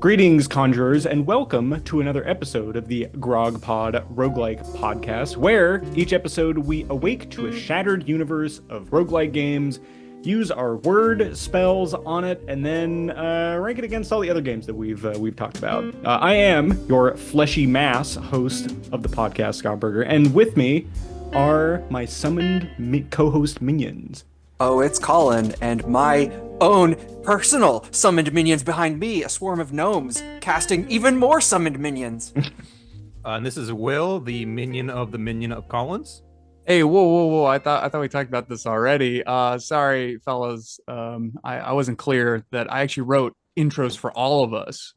Greetings, conjurers, and welcome to another episode of the Grog Pod Roguelike podcast, where each episode we awake to a shattered universe of roguelike games, use our word spells on it, and then rank it against all the other games that we've talked about. I am your fleshy mass host of the podcast, Scott Berger, and with me are my summoned co-host minions. Oh, it's Colin, and my own personal summoned minions behind me, a swarm of gnomes, casting even more summoned minions. And this is Will, the minion of Collins. Hey, whoa! I thought we talked about this already. Sorry, fellas. I wasn't clear that I actually wrote intros for all of us.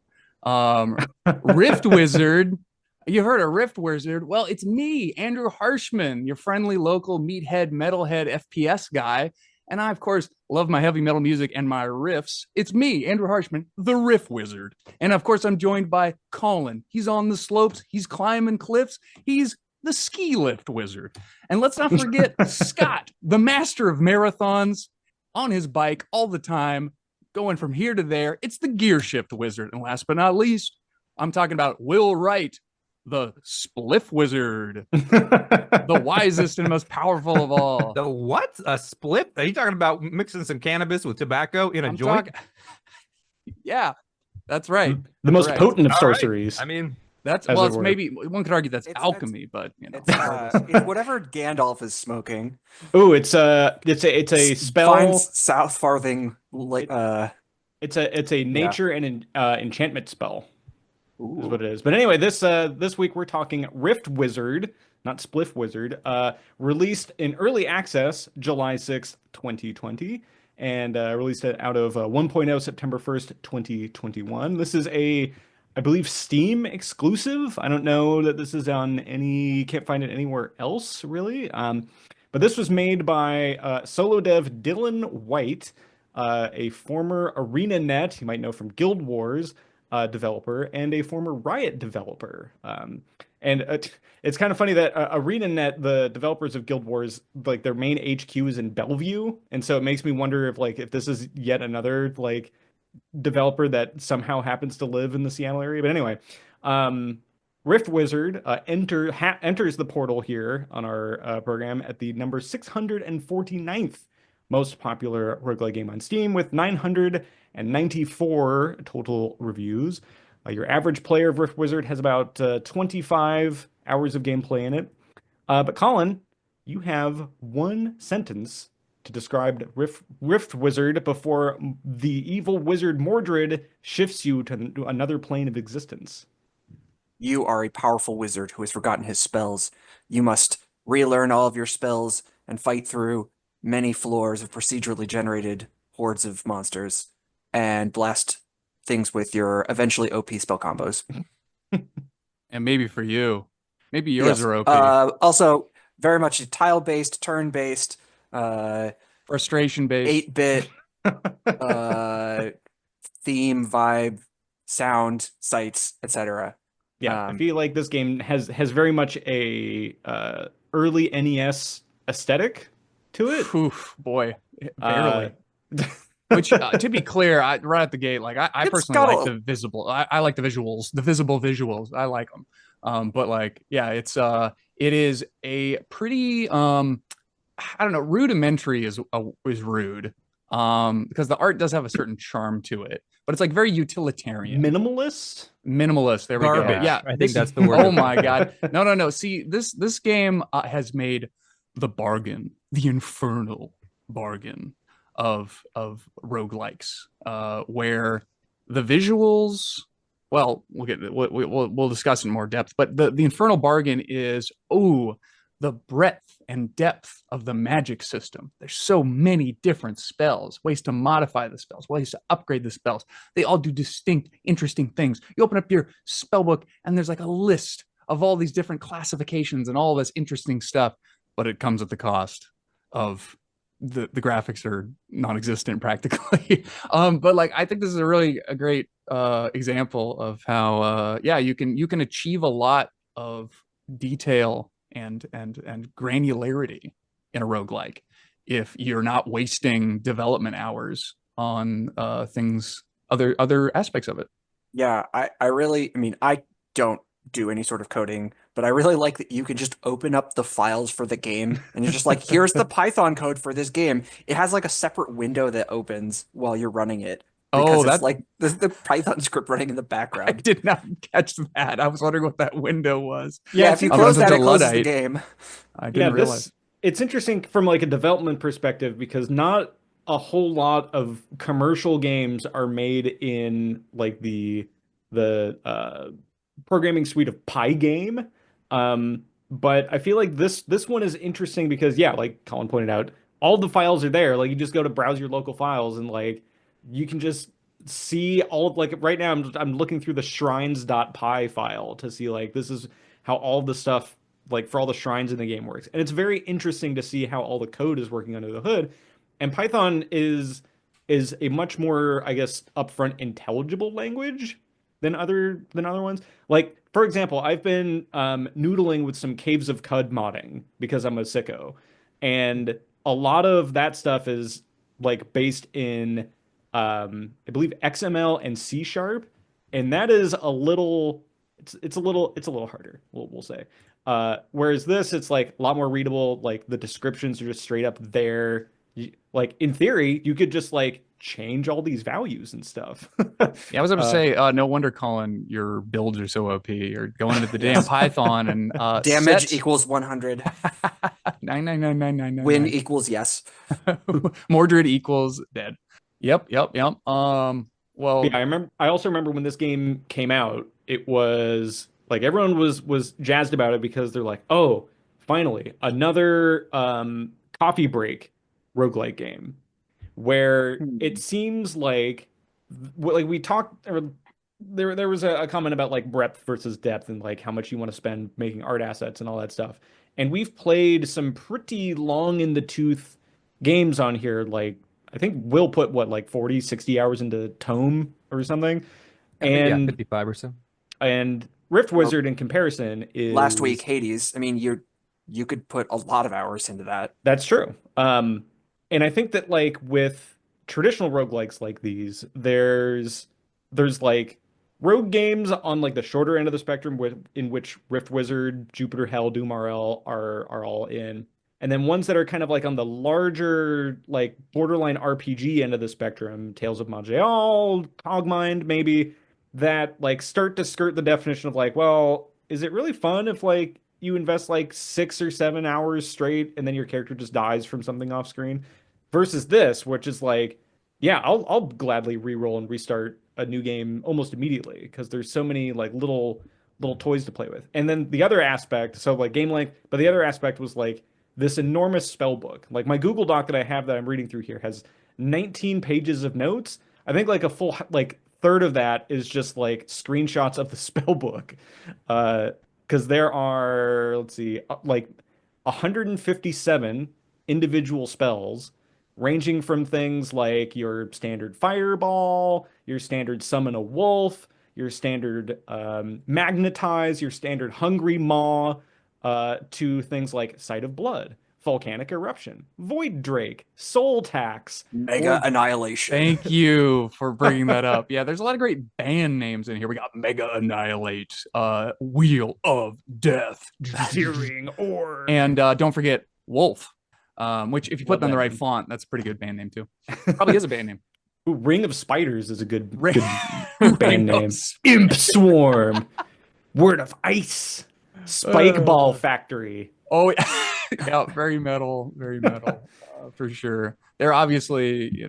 Rift Wizard. You heard of Rift Wizard? Well, it's me, Andrew Harshman, your friendly local meathead, metalhead FPS guy. And I, of course, love my heavy metal music and my riffs. It's me, Andrew Harshman, the Riff Wizard. And of course, I'm joined by Colin. He's on the slopes. He's climbing cliffs. He's the ski lift wizard. And let's not forget Scott, the master of marathons, on his bike all the time, going from here to there. It's the gear shift wizard. And last but not least, I'm talking about Will Wright, the spliff wizard, the wisest and most powerful of all. The what? A spliff? Are you talking about mixing some cannabis with tobacco in a joint? Yeah, that's right. The most potent of sorceries. Right. I mean, that's it's maybe one could argue that's alchemy, but you know, it's whatever Gandalf is smoking. Oh, it's a spell. Find South Farthing. It's a nature and enchantment spell. Ooh. Is what it is. But anyway, this week we're talking Rift Wizard, not Spliff Wizard, released in early access July 6th, 2020, and released out of 1.0 September 1st, 2021. This is I believe, Steam exclusive. I don't know that this is on can't find it anywhere else, really. But this was made by solo dev Dylan White, a former ArenaNet, you might know from Guild Wars, developer, and a former Riot developer. It's kind of funny that ArenaNet, the developers of Guild Wars, like their main HQ is in Bellevue, and so it makes me wonder if this is yet another developer that somehow happens to live in the Seattle area. But anyway, Rift Wizard enters the portal here on our program at the number 649th most popular roguelike game on Steam, with 994 total reviews. Your average player of Rift Wizard has about 25 hours of gameplay in it. But Colin, you have one sentence to describe Rift Wizard before the evil wizard Mordred shifts you to another plane of existence. You are a powerful wizard who has forgotten his spells. You must relearn all of your spells and fight through many floors of procedurally generated hordes of monsters and blast things with your eventually OP spell combos. And maybe for you, maybe yours yes. are OP. Also, very much tile-based, turn-based, frustration-based, 8-bit theme, vibe, sound, sights, etc. Yeah, I feel like this game has very much a early NES aesthetic to it. Oof, boy, barely. Which, to be clear, right at the gate, I personally like the visible. I like the visuals, the visible visuals. I like them. But it is a pretty I don't know, rudimentary is rude. Because the art does have a certain charm to it, but it's very utilitarian. Minimalist. There we Garbage. go. Yeah, I think that's the word. Oh my god, no. See, this game has made the bargain, the infernal bargain of roguelikes, where the visuals, well, we'll discuss in more depth, but the infernal bargain is the breadth and depth of the magic system. There's so many different spells, ways to modify the spells, ways to upgrade the spells. They all do distinct, interesting things. You open up your spell book and there's like a list of all these different classifications and all this interesting stuff, but it comes at the cost of the graphics are non-existent practically. But like, I think this is a great example of how you can achieve a lot of detail and granularity in a roguelike if you're not wasting development hours on things, other aspects of it. Yeah, I don't do any sort of coding, but I really like that you can just open up the files for the game and you're just like, here's the Python code for this game. It has like a separate window that opens while you're running it because it's like the Python script running in the I background. did not catch that. I was wondering what that window was. Yeah, if you close that, it closes the game. I didn't realize. It's interesting from like a development perspective because not a whole lot of commercial games are made in like the programming suite of Pygame. But I feel like this one is interesting because yeah, like Colin pointed out, all the files are there. Like you just go to browse your local files and like you can just see all of like right now I'm looking through the shrines.py file to see like this is how all the stuff like for all the shrines in the game works. And it's very interesting to see how all the code is working under the hood. And Python is a much more, I guess, upfront intelligible language than other ones. Like, for example, I've been noodling with some Caves of Cud modding because I'm a sicko. And a lot of that stuff is like based in I believe XML and C sharp. And that is a little it's a little harder, we'll say. Whereas this, it's like a lot more readable. Like the descriptions are just straight up there. Like in theory, you could just like change all these values and stuff. Yeah, I was going to say, no wonder, Colin, your builds are so OP. You're going into the damn Python and damage equals 100. 9999999. Win equals yes. Mordred equals dead. Yep. Well, yeah, I also remember when this game came out, it was like everyone was jazzed about it because they're like, oh, finally another coffee break roguelike game where it seems like we talked or there was a comment about like breadth versus depth and like how much you want to spend making art assets and all that stuff. And we've played some pretty long in the tooth games on here. Like I think Will put what like 40, 60 hours into Tome or something. Yeah, And 55 or so. And Rift Wizard in comparison is last week Hades. I mean, you could put a lot of hours into that. That's true. And I think that like with traditional roguelikes like these, there's like rogue games on like the shorter end of the spectrum in which Rift Wizard, Jupiter Hell, Doom RL are all in. And then ones that are kind of like on the larger, like borderline RPG end of the spectrum, Tales of Montreal, Cogmind, maybe, that like start to skirt the definition of like, well, is it really fun if like you invest like 6 or 7 hours straight and then your character just dies from something off screen? Versus this, which is like, yeah, I'll gladly re-roll and restart a new game almost immediately because there's so many like little toys to play with. And then the other aspect, so like game length, but the other aspect was like this enormous spell book. Like my Google Doc that I have that I'm reading through here has 19 pages of notes. I think like a full like third of that is just like screenshots of the spell book. Because there are, let's see, like 157 individual spells ranging from things like your standard fireball, your standard summon a wolf, your standard magnetize, your standard hungry maw, to things like sight of blood, volcanic eruption, void drake, soul tax, Mega annihilation. Thank you for bringing that up. Yeah, there's a lot of great band names in here. We got Mega Annihilate, Wheel of Death, Searing Orb, and don't forget Wolf. Which if you put it on the right name. font, that's a pretty good band name too. Probably is a band name. Ooh, Ring of Spiders is a good Ring band name. Imp Swarm, Word of Ice, Spike Ball Factory. Oh, yeah, very metal, for sure. They're obviously,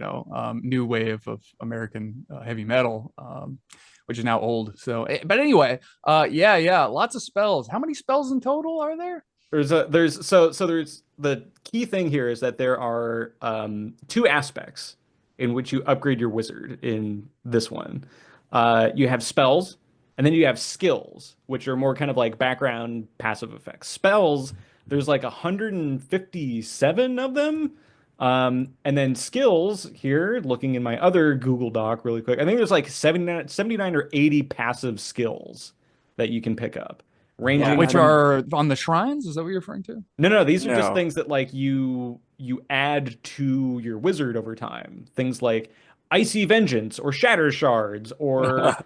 new wave of American heavy metal, which is now old. So, but anyway, yeah, lots of spells. How many spells in total are there? There's the key thing here is that there are two aspects in which you upgrade your wizard in this one. You have spells, and then you have skills, which are more kind of like background passive effects. Spells, there's like 157 of them. And then skills here, looking in my other Google Doc really quick, I think there's like 79 or 80 passive skills that you can pick up, ranging Which from are on the shrines? Is that what you're referring to? no, these are just No. things that like you add to your wizard over time. Things like Icy Vengeance or Shatter Shards or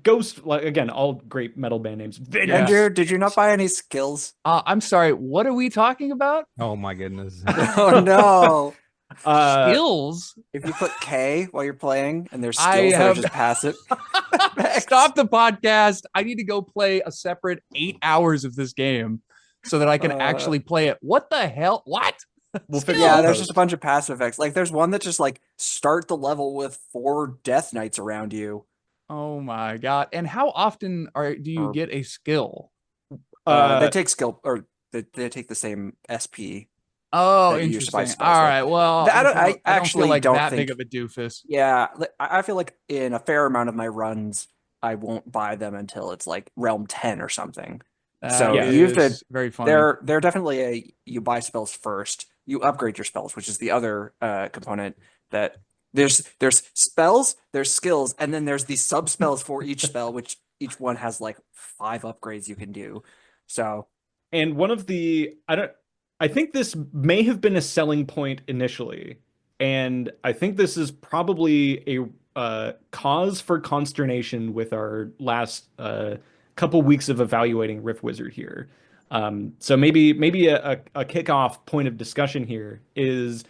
Ghost, like again, all great metal band names. Vengeance. Andrew, did you not buy any skills? I'm sorry. What are we talking about? Oh my goodness. Oh no. Skills? If you put K while you're playing and there's I skills that are have- just passive. Stop the podcast. I need to go play a separate 8 hours of this game so that I can actually play it. What the hell? What? We'll figure Yeah, out there's those. just a bunch of passive effects. Like there's one that just like start the level with 4 death knights around you. Oh my god! And how often do you Or- get a skill? They take skill or they take the same SP. Oh, that you use to buy interesting. spells All with. right. Well, I don't feel actually like don't that think- big of a doofus. Yeah, I feel like in a fair amount of my runs, I won't buy them until it's like realm 10 or something. So That you have to- is very funny. They're definitely you buy spells first, you upgrade your spells, which is the other component that there's spells, there's skills, and then there's the sub spells for each spell, which each one has like 5 upgrades you can do. So And one of the I think this may have been a selling point initially, and I think this is probably a cause for consternation with our last couple weeks of evaluating Rift Wizard here. So maybe a kickoff point of discussion here is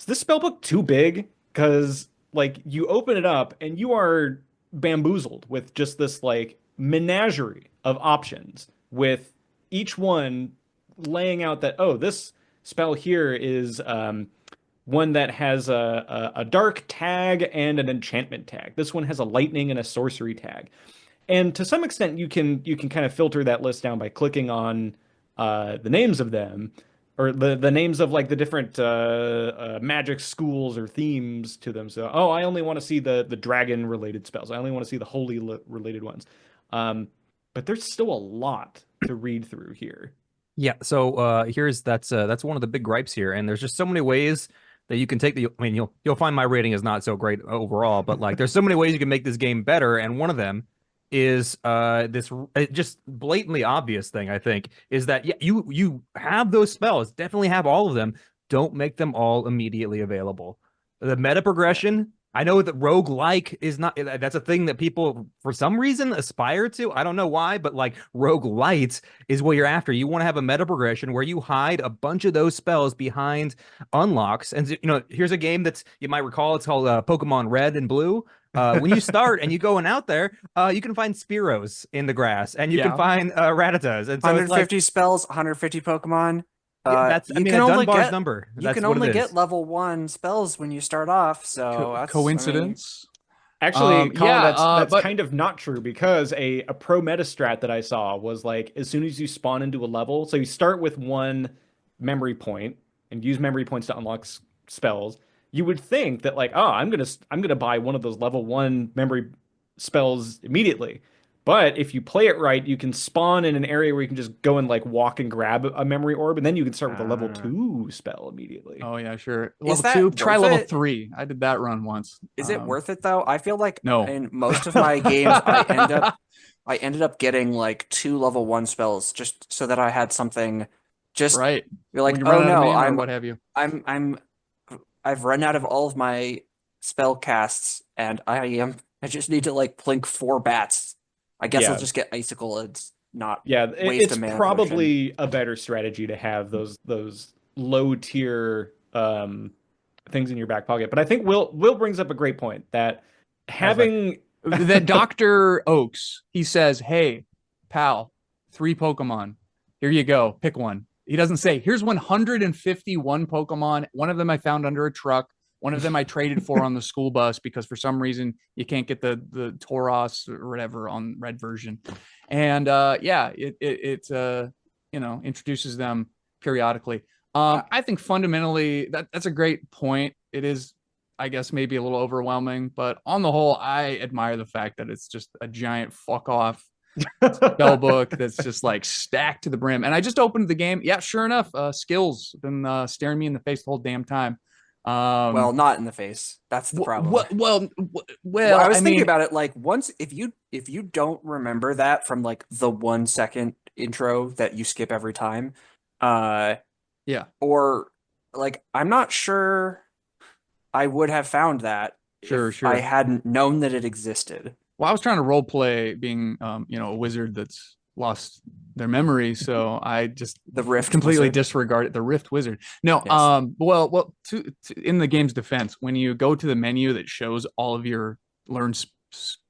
this spellbook too big? Because like you open it up and you are bamboozled with just this like menagerie of options, with each one laying out that, oh, this spell here is one that has a dark tag and an enchantment tag. This one has a lightning and a sorcery tag. And to some extent, you can kind of filter that list down by clicking on the names of them, or the names of like the different magic schools or themes to them. So, oh, I only want to see the dragon related spells. I only want to see the holy related ones. But there's still a lot to read through here. Yeah, so that's one of the big gripes here, and there's just so many ways that you can take the. I mean, you'll find my rating is not so great overall, but like there's so many ways you can make this game better, and one of them is this just blatantly obvious thing. I think is that you have those spells, definitely have all of them. Don't make them all immediately available. The meta progression. I know that roguelike is not, that's a thing that people for some reason aspire to. I don't know why, but like roguelite is what you're after. You want to have a meta progression where you hide a bunch of those spells behind unlocks. And you know, here's a game that's, you might recall, it's called Pokemon Red and Blue. When you start and you going out there, you can find Spearows in the grass, and you can find Rattatas. And so 150 spells, 150 Pokemon. That's, I mean, a Dunbar's number. You That's can what only it get is. level 1 spells when you start off, so that's, Coincidence? Actually, Colin, yeah, that's but- kind of not true, because a pro meta strat that I saw was like, as soon as you spawn into a level, so you start with 1 memory point and use memory points to unlock spells. You would think that like, oh, I'm gonna buy one of those level 1 memory spells immediately. But if you play it right, you can spawn in an area where you can just go and like walk and grab a memory orb, and then you can start with a level 2 spell immediately. Oh yeah, sure. Is Level that 2. Try worth level it? 3. I did that run once. Is it worth it though? I feel like No. in most of my games I ended up getting like 2 level 1 spells just so that I had something. Just right? you're like, When you oh run out of no, mana or what have you? I've run out of all of my spell casts, and I just need to like plink 4 bats. I guess I'll Yeah. just get icicle. It's not Yeah, waste it's a mana probably a better strategy to have those low tier things in your back pocket. But I think Will brings up a great point that having That Dr. Oaks, he says, hey, pal, 3 Pokemon. Here you go. Pick one. He doesn't say, here's 151 Pokemon. One of them I found under a truck. One of them I traded for on the school bus because for some reason you can't get the Tauros or whatever on red version. And it's introduces them periodically. I think fundamentally that's a great point. It is, I guess, maybe a little overwhelming, but on the whole, I admire the fact that it's just a giant fuck off spell book that's just like stacked to the brim. And I just opened the game. Yeah, sure enough, skills been staring me in the face the whole damn time. Well, not in the face. That's the problem. Well, I was thinking about it like once if you don't remember that from like the 1 second intro that you skip every time, yeah, or like I'm not sure I would have found that if I hadn't known that it existed. Well, I was trying to role play being, a wizard that's lost their memory, so I just the Rift completely wizard. disregarded the Rift wizard. No, Yes. well, in the game's defense, when you go to the menu that shows all of your learned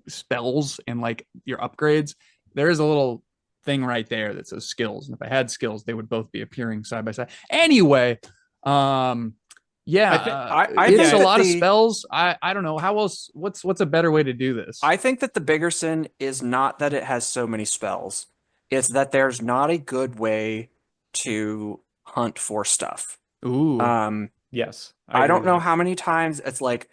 spells and like your upgrades, there is a little thing right there that says skills, and if I had skills, they would both be appearing side by side. Anyway, yeah, I it's think a that lot of spells. I don't know how else. What's a better way to do this? I think that the bigger sin is not that it has so many spells. It's that there's not a good way to hunt for stuff. Ooh. Yes. I don't know how many times it's like,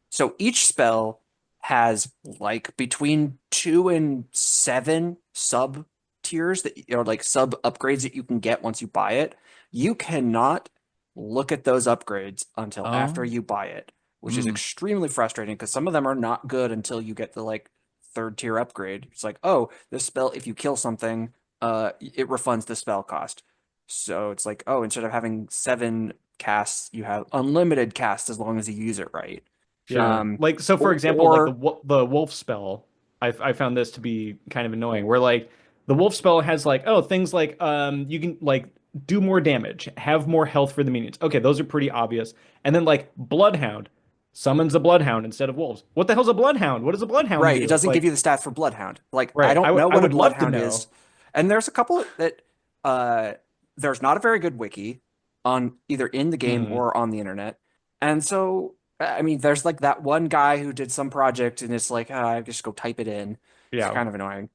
so each spell has like between 2 and 7 sub tiers that like sub upgrades that you can get once you buy it. You cannot look at those upgrades until after you buy it, which is extremely frustrating because some of them are not good until you get the like 3rd tier upgrade. It's like, oh, this spell, if you kill something, it refunds the spell cost. So it's like, oh, instead of having 7 casts, you have unlimited casts as long as you use it right. Yeah. Like, so for example, like the wolf spell, I found this to be kind of annoying, where like the wolf spell has like, oh, things like you can like do more damage, have more health for the minions. Okay, those are pretty obvious. And then like Bloodhound summons a Bloodhound instead of wolves. What the hell's a Bloodhound? What does a Bloodhound do? It doesn't give you the stats for Bloodhound. Like, right. I don't know what a Bloodhound know. is. And there's a couple that there's not a very good wiki on either in the game or on the internet. And so, I mean, there's like that one guy who did some project and it's like, I just go type it in. Yeah. It's kind of annoying.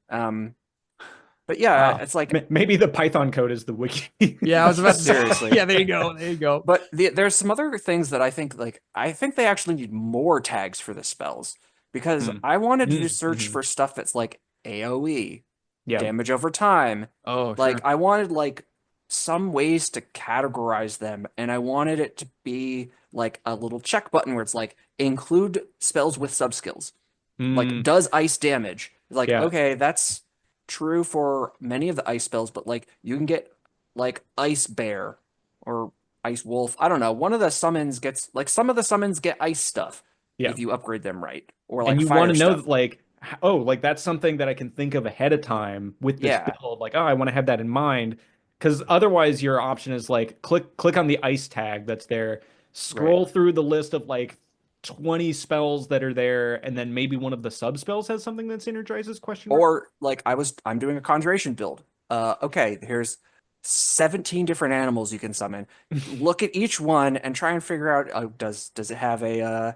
But yeah, it's like maybe the Python code is the wiki. Yeah, I was about to seriously. Yeah, there you go. There you go. But there's some other things that I think they actually need more tags for the spells because I wanted to search for stuff that's like AoE, damage over time. Oh, like I wanted like some ways to categorize them, and I wanted it to be like a little check button where it's like include spells with sub skills. Like does ice damage? Like okay, that's true for many of the ice spells, but like you can get like ice bear or ice wolf. I don't know. One of the summons gets like some of the summons get ice stuff if you upgrade them right. Or like and you want to know that like, oh, like that's something that I can think of ahead of time with this build. Like, oh, I want to have that in mind. Because otherwise your option is like click on the ice tag that's there, scroll through the list of like 20 spells that are there, and then maybe one of the sub spells has something that synergizes question mark? Or like I'm doing a conjuration build. Okay, here's 17 different animals you can summon. Look at each one and try and figure out does it have a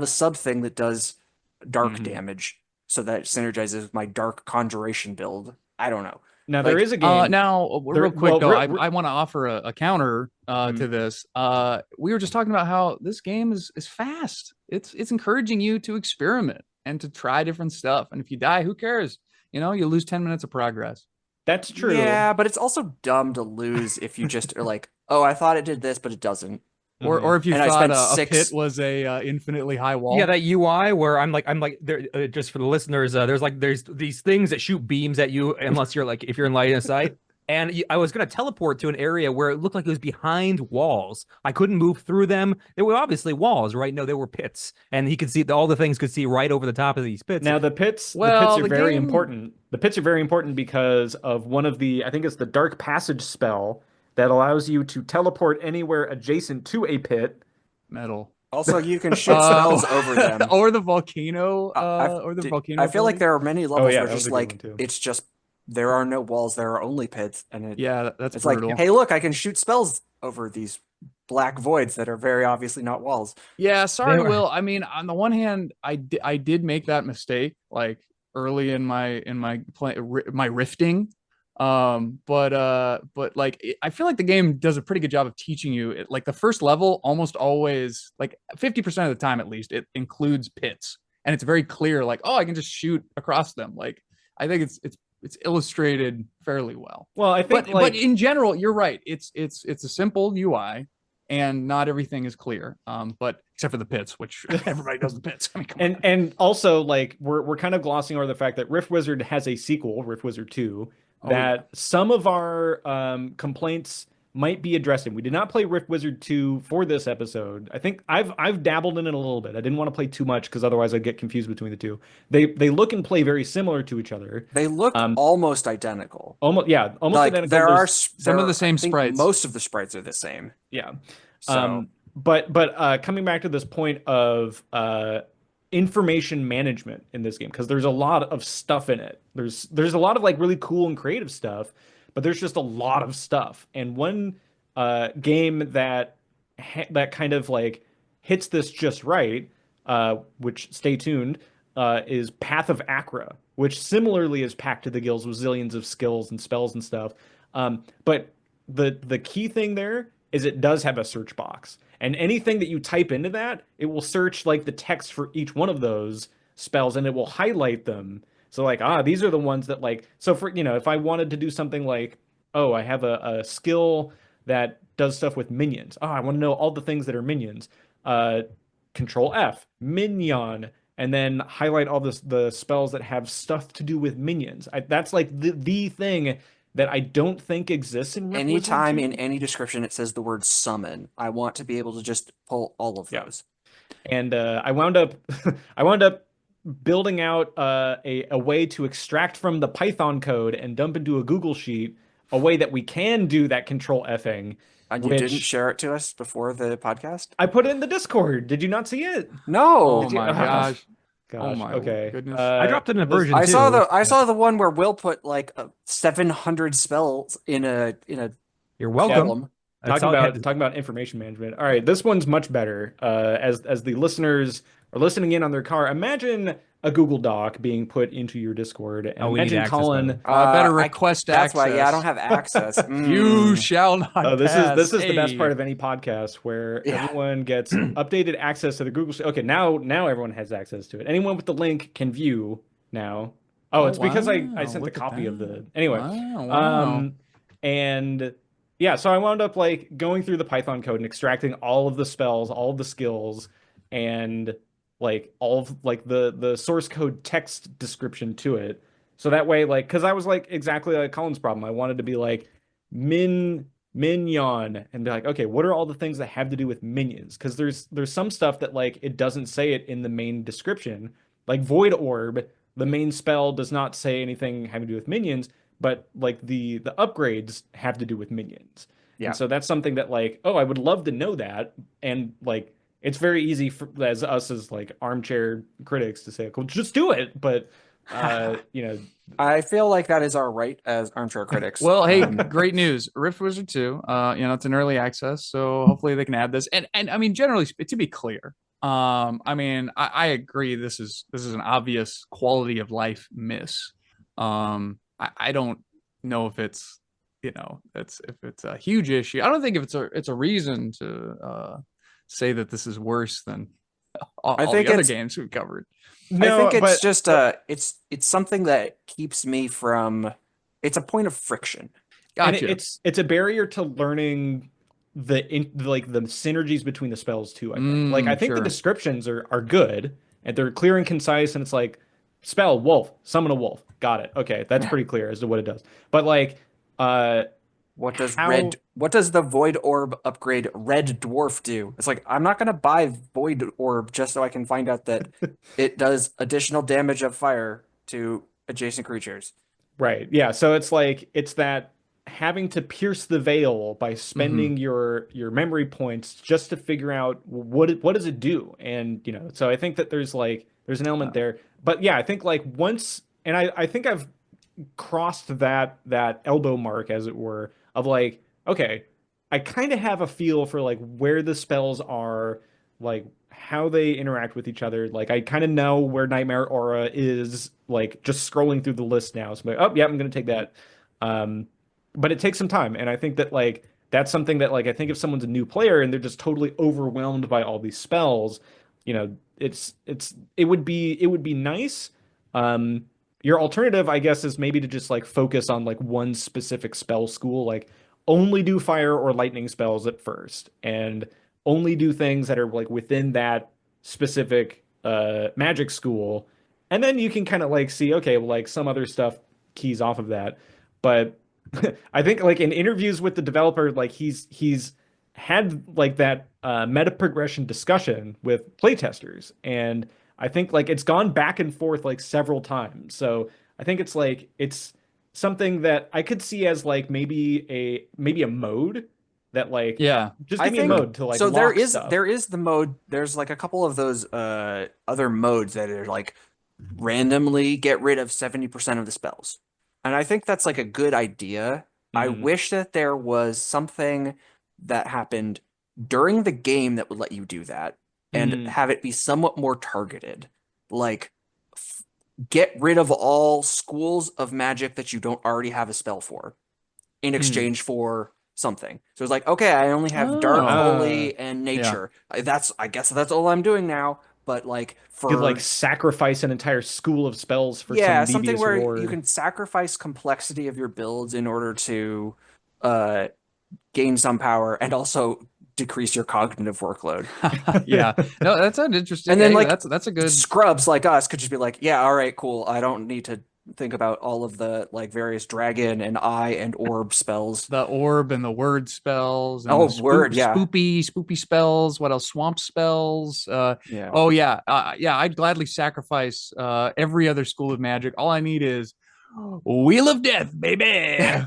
sub thing that does dark damage so that it synergizes with my dark conjuration build. I don't know. Now there is a game. Real quick though, I want to offer a counter to this. We were just talking about how this game is fast. It's encouraging you to experiment and to try different stuff. And if you die, who cares? You lose 10 minutes of progress. That's true. Yeah, but it's also dumb to lose if you just are like, oh, I thought it did this, but it doesn't. Or if you thought a pit was a infinitely high wall. Yeah, that UI where I'm like there, just for the listeners, there's these things that shoot beams at you unless you're like if you're in line of sight. And I was gonna teleport to an area where it looked like it was behind walls. I couldn't move through them. They were obviously walls, right? No, they were pits, and he could see all the things could see right over the top of these pits. Now the pits are very important. The pits are very important because of one of the I think it's the Dark Passage spell that allows you to teleport anywhere adjacent to a pit. Metal. Also, you can shoot spells over them. Or the volcano. Volcano. I feel like there are many levels where just like it's just there are no walls, there are only pits, and it's brutal. Like, hey, look, I can shoot spells over these black voids that are very obviously not walls. Yeah, sorry, Will. I mean, on the one hand, I did make that mistake like early in my rifting. But like I feel like the game does a pretty good job of teaching you. Like the first level, almost always, like 50% of the time at least, it includes pits, and it's very clear. Like, oh, I can just shoot across them. Like I think it's illustrated fairly well. Well, I think But in general, you're right. It's a simple UI, and not everything is clear. But except for the pits, which everybody knows the pits. I mean, come on. And also like we're kind of glossing over the fact that Rift Wizard has a sequel, Rift Wizard 2, that some of our complaints might be addressing. We did not play Rift Wizard 2 for this episode. I think I've dabbled in it a little bit. I didn't want to play too much because otherwise I'd get confused between the two. They look and play very similar to each other. They look almost identical. Almost like, identical. There are some of the same sprites. Most of the sprites are the same. Yeah. So. But coming back to this point of information management in this game, because there's a lot of stuff in it. There's a lot of like really cool and creative stuff, but there's just a lot of stuff. And one game that kind of like hits this just right, which stay tuned, is Path of Acra, which similarly is packed to the gills with zillions of skills and spells and stuff. But the key thing there is it does have a search box. And anything that you type into that, it will search like the text for each one of those spells and it will highlight them. So like, these are the ones that like, so for, if I wanted to do something like, oh, I have a skill that does stuff with minions. Oh, I want to know all the things that are minions. Control F, minion, and then highlight all the spells that have stuff to do with minions. That's like the thing that I don't think exists in Rift Anytime Wizard 2. in any description it says the word summon, I want to be able to just pull all of those. And I wound up building out a way to extract from the Python code and dump into a Google sheet a way that we can do that control F-ing. And you didn't share it to us before the podcast? I put it in the Discord. Did you not see it? No. Oh my gosh. Oh my goodness! I dropped it in a version. I saw the one where Will put like 700 spells in a. You're welcome. Talking about information management. All right, this one's much better. As the listeners are listening in on their car, imagine a Google Doc being put into your Discord. And imagine Colin. I better request access. That's why, yeah, I don't have access. You shall not. This is the best part of any podcast where everyone gets updated access to the Google. Okay, now everyone has access to it. Anyone with the link can view now. It's because I sent the copy of the anyway. Wow. And yeah, so I wound up like going through the Python code and extracting all of the spells, all of the skills, and like all of like the source code text description to it. So that way, like, because I was like exactly like Colin's problem. I wanted to be like minion and be like, okay, what are all the things that have to do with minions? Because there's some stuff that like it doesn't say it in the main description. Like Void Orb, the main spell does not say anything having to do with minions, but like the upgrades have to do with minions. Yeah. And so that's something that like, I would love to know that. And like, it's very easy for as like armchair critics to say, well, just do it. But I feel like that is our right as armchair critics. Well, hey, great news. Rift Wizard 2, it's an early access, so hopefully they can add this. And I mean, generally, to be clear, I mean, I agree this is an obvious quality of life miss. I don't know if it's it's a huge issue. I don't think if it's a reason to say that this is worse than all the other games we've covered. No, I think it's just it's something that keeps me from. It's a point of friction. Gotcha. And it's a barrier to learning the synergies between the spells too. I think the descriptions are good and they're clear and concise, and it's like spell wolf, summon a wolf. Got it. Okay, that's pretty clear as to what it does. But like, what does the Void Orb upgrade Red Dwarf do? It's like, I'm not going to buy Void Orb just so I can find out that it does additional damage of fire to adjacent creatures. Right. Yeah. So it's like, it's that having to pierce the veil by spending your memory points just to figure out what does it do? And, so I think that there's an element there. But yeah, I think like once, and I think I've crossed that elbow mark, as it were, of like, okay, I kind of have a feel for like where the spells are, like how they interact with each other. Like I kind of know where Nightmare Aura is, like just scrolling through the list now. So I'm like, oh yeah, I'm gonna take that. But it takes some time, and I think that like that's something that like I think if someone's a new player and they're just totally overwhelmed by all these spells, it would be nice. Um, your alternative, I guess, is maybe to just like focus on like one specific spell school, like only do fire or lightning spells at first, and only do things that are like within that specific magic school, and then you can kind of like see, okay, well, like some other stuff keys off of that. But I think like in interviews with the developer, like he's had like that meta progression discussion with playtesters, and I think like it's gone back and forth like several times. So I think it's something that I could see as like maybe a mode that like Yeah. just I give me a think mode to like so. lock stuff. There is the mode. There's like a couple of those other modes that are like randomly get rid of 70% of the spells. And I think that's like a good idea. I Mhm. wish that there was something that happened during the game that would let you do that and Mhm. have it be somewhat more targeted. Like get rid of all schools of magic that you don't already have a spell for in exchange for something. So it's like, okay, I only have dark, Oh. holy, and Yeah. nature. I guess that's all I'm doing now. But like You could for like sacrifice an entire school of spells for yeah, some something devious where you reward. can sacrifice complexity of your builds in order to uh gain some power and also decrease your cognitive workload. Yeah. No, that sounds interesting. And then Hey, like that's a good. scrubs like us could just be like, yeah, all right, cool. I don't need to think about all of the like various dragon and eye and orb spells. The orb and the word spells and Oh, the word, yeah. spoopy spells. What else? Swamp spells. Yeah. Oh yeah, yeah. I'd gladly sacrifice every other school of magic. All I need is Wheel of Death, baby.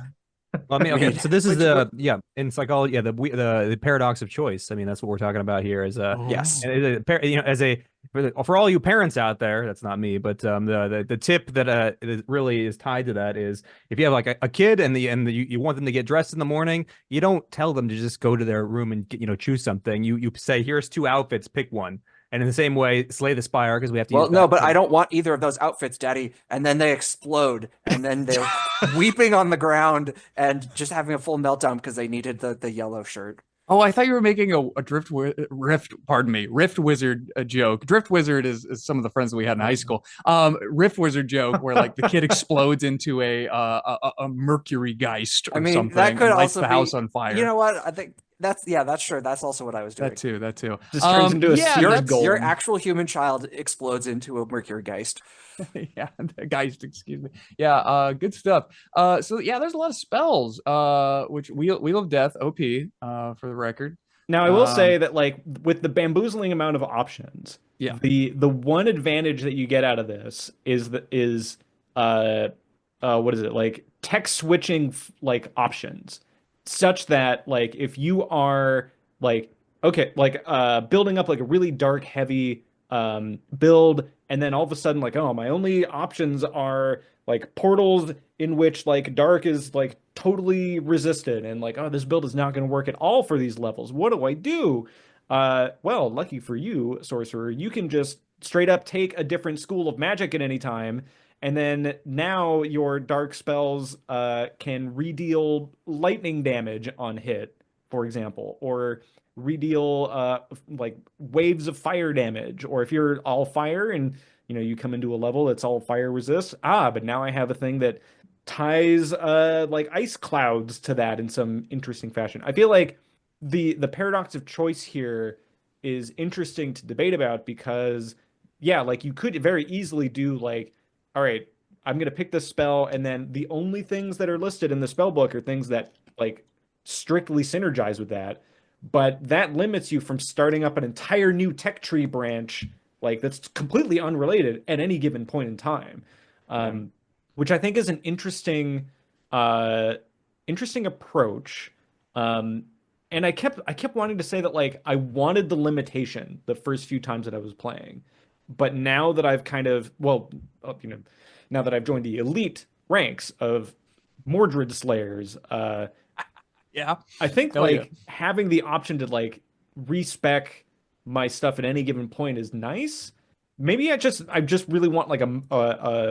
Well, I mean, I okay, mean, so this is which- in psychology, the paradox of choice. I mean, that's what we're talking about here. Is Yes. and as a for all you parents out there, that's not me, but the tip that really is tied to that is if you have like a kid and you want them to get dressed in the morning, you don't tell them to just go to their room and choose something. You say, here's two outfits, pick one. And in the same way, slay the spire, because we have to Well, use no, that. but I don't want either of those outfits, Daddy. And then they explode, and then they're weeping on the ground and just having a full meltdown because they needed the yellow shirt. Oh, I thought you were making a Rift Wizard joke. Drift Wizard is some of the friends that we had in high school. Rift Wizard joke where like the kid explodes into a mercury geist or I mean, something that could and lights also the be, house on fire. you know what? I think that's sure. That's also what I was doing. That too. Just turns into a yeah, Sears that's- gold. Your actual human child explodes into a mercury geist. yeah, the geist, excuse me. Yeah, good stuff. So yeah, there's a lot of spells. Which Wheel of Death, OP, for the record. Now, I will say that like with the bamboozling amount of options, Yeah. the one advantage that you get out of this is what is it, like text switching like options, such that like if you are like okay, like building up like a really dark heavy build, and then all of a sudden like, oh, my only options are like portals in which like dark is like totally resisted, and like, oh, this build is not going to work at all for these levels. What do I do? Well, lucky for you, sorcerer, you can just straight up take a different school of magic at any time, and then now your dark spells can redeal lightning damage on hit, for example, or redeal like waves of fire damage. Or if you're all fire and you come into a level that's all fire resist, but now I have a thing that ties like ice clouds to that in some interesting fashion. I feel like the paradox of choice here is interesting to debate about, because yeah, like you could very easily do like, all right, I'm gonna pick this spell, and then the only things that are listed in the spell book are things that like strictly synergize with that. But that limits you from starting up an entire new tech tree branch like that's completely unrelated at any given point in time. Which I think is an uh, interesting approach. And I kept wanting to say that like I wanted the limitation the first few times that I was playing, but now that I've kind of now that I've joined the elite ranks of Mordred Slayers, Yeah. I think Hell like yeah. having the option to like respec my stuff at any given point is nice. Maybe I just really want like a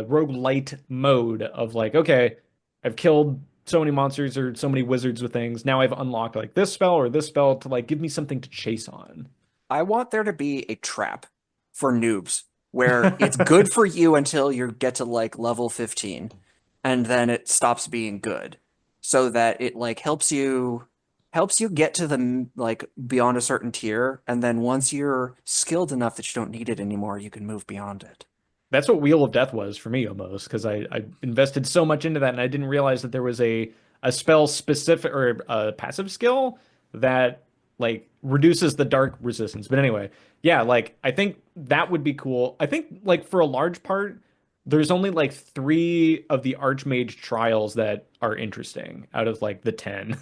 roguelite mode of like, okay, I've killed so many monsters or so many wizards with things. Now I've unlocked like this spell or this spell to like give me something to chase on. I want there to be a trap for noobs where it's good for you until you get to like level 15 and then it stops being good so that it like helps you get to the like beyond a certain tier, and then once you're skilled enough that you don't need it anymore, you can move beyond it. That's what Wheel of Death was for me almost, because I invested so much into that and I didn't realize that there was a spell specific or a passive skill that like reduces the dark resistance. But anyway, yeah, like I think that would be cool. I think like for a large part, there's only like 3 of the Archmage trials that are interesting out of like the 10.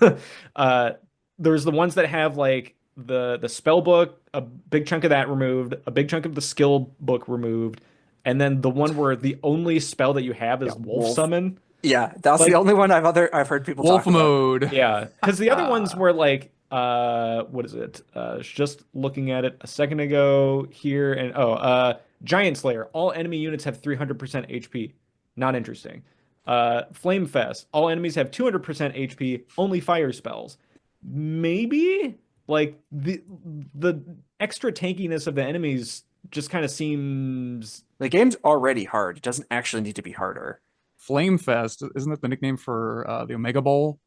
uh there's the ones that have like the spell book, a big chunk of that removed, a big chunk of the skill book removed, and then the one where the only spell that you have is Wolf Summon. Yeah, that's Like, the only one I've heard people Wolf talk about. mode. yeah, because the other ones were like, what is it? Just looking at it a second ago here, and Giant Slayer. All enemy units have 300% HP. Not interesting. Flame Fest. All enemies have 200% HP. Only fire spells. Maybe like the extra tankiness of the enemies just kind of seems. The game's already hard. It doesn't actually need to be harder. Flame Fest, isn't that the nickname for the Omega Bowl?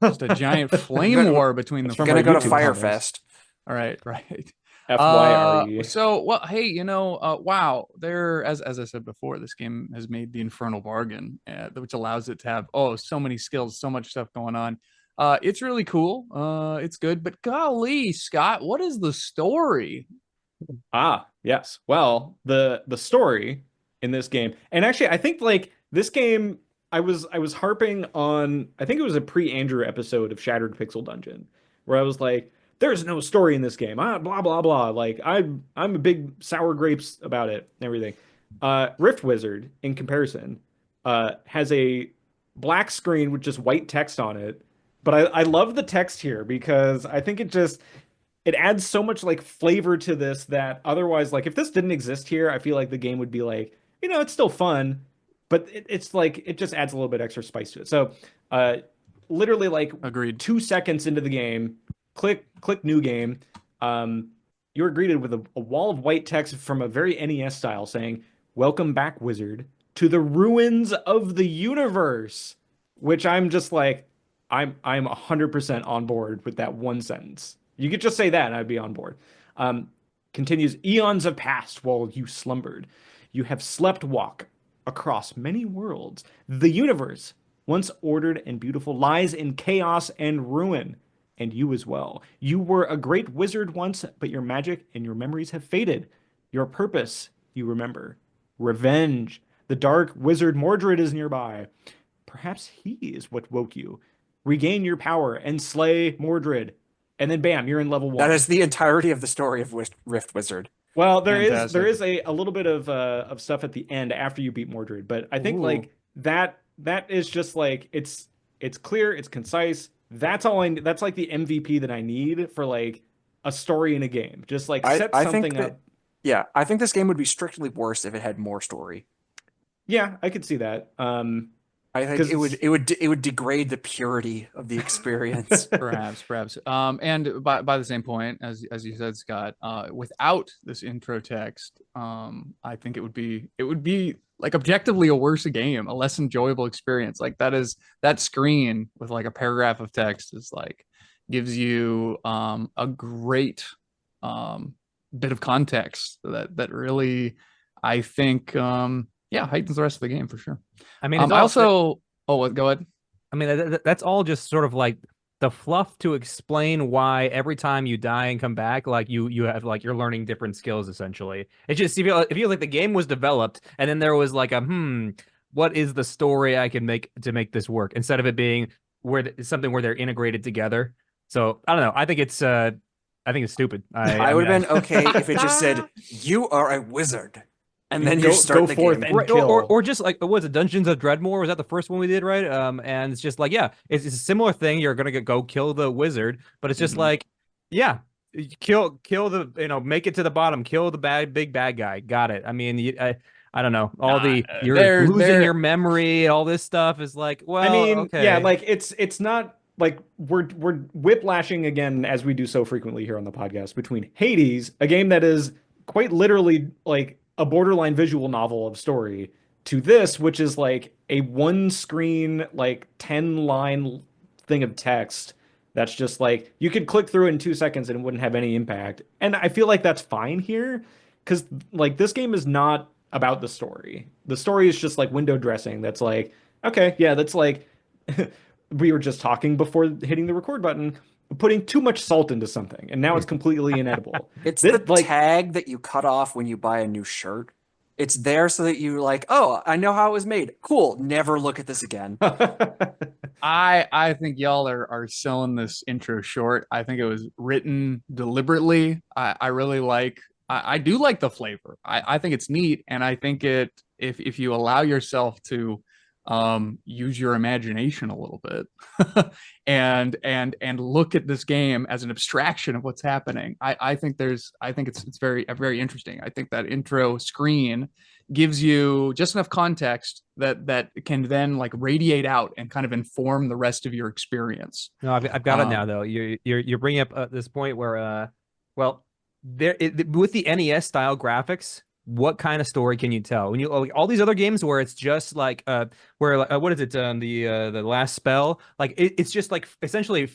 Just a giant flame war between the. from Gonna our go to YouTube Fire comments. Fest. All right, right. FYRE. So, well, hey, wow, there, as I said before, this game has made the infernal bargain, which allows it to have so many skills, so much stuff going on. It's really cool. It's good, but golly, Scott, what is the story? Ah, yes. Well, the story in this game, and actually, I think like this game, I was harping on. I think it was a pre-Andrew episode of Shattered Pixel Dungeon, where I was like, "There's no story in this game." Blah blah blah. Like I'm a big sour grapes about it and everything. Rift Wizard, in comparison, has a black screen with just white text on it. But I love the text here because I think it adds so much like flavor to this that otherwise, like if this didn't exist here, I feel like the game would be like, it's still fun, but it's like it just adds a little bit extra spice to it. So literally like Agreed. 2 seconds into the game, click new game, you're greeted with a wall of white text from a very NES style saying, "Welcome back, wizard, to the ruins of the universe," which I'm just like, I'm 100% on board with that one sentence. You could just say that and I'd be on board. Continues, "Eons have passed while you slumbered. You have slept walk across many worlds. The universe, once ordered and beautiful, lies in chaos and ruin. And you as well. You were a great wizard once, but your magic and your memories have faded. Your purpose, you remember. Revenge. The dark wizard Mordred is nearby. Perhaps he is what woke you. Regain your power and slay Mordred." And then bam, you're in level 1. That is the entirety of the story of Rift Wizard. Well, there Fantastic. is a little bit of stuff at the end after you beat Mordred, but I think like that is just like it's clear, it's concise. That's all that's like the MVP that I need for like a story in a game. Just like set something up. Yeah, I think this game would be strictly worse if it had more story. Yeah, I could see that. I think it would degrade the purity of the experience. perhaps. And by the same point, as you said, Scott, without this intro text, I think it would be like objectively a worse game, a less enjoyable experience. Like that screen with like a paragraph of text is like gives you a great bit of context that really, I think, heightens the rest of the game for sure. I mean, go ahead. I mean, that's all just sort of like the fluff to explain why every time you die and come back, like you have like you're learning different skills essentially. It's just if you like the game was developed and then there was like what is the story I can make to make this work instead of it being something where they're integrated together. So I don't know. I think it's stupid. I would have been okay if it just said you are a wizard. And then you start the forth game. and kill. Or just like, what was it, Dungeons of Dreadmore? Was that the first one we did, right? And it's just like, yeah, it's a similar thing. You're gonna go kill the wizard, but it's just like, yeah, kill the, make it to the bottom, kill the big bad guy. Got it. I mean, I don't know. All Nah, you're losing your memory, all this stuff is like, well, I mean, okay. yeah, like it's not like we're whiplashing again as we do so frequently here on the podcast between Hades, a game that is quite literally like a borderline visual novel of story, to this, which is like a one screen, like 10 line thing of text that's just like you could click through it in 2 seconds and it wouldn't have any impact. And I feel like that's fine here because like this game is not about the story. The story is just like window dressing. That's like, okay, yeah, that's like we were just talking before hitting the record button, putting too much salt into something, and now it's completely inedible. It's This, the tag that you cut off when you buy a new shirt. It's there so that you like, oh, I know how it was made. Cool. Never look at this again. I think y'all are selling this intro short. I think it was written deliberately. I really like I do like the flavor. I think it's neat, and I think it if you allow yourself to use your imagination a little bit and look at this game as an abstraction of what's happening. I think it's very interesting. I think that intro screen gives you just enough context that can then like radiate out and kind of inform the rest of your experience. No, I've got it now though. You're bringing up this point where well, with the NES style graphics, what kind of story can you tell when you like, all these other games where it's just like where what is it the last spell, like it's just like essentially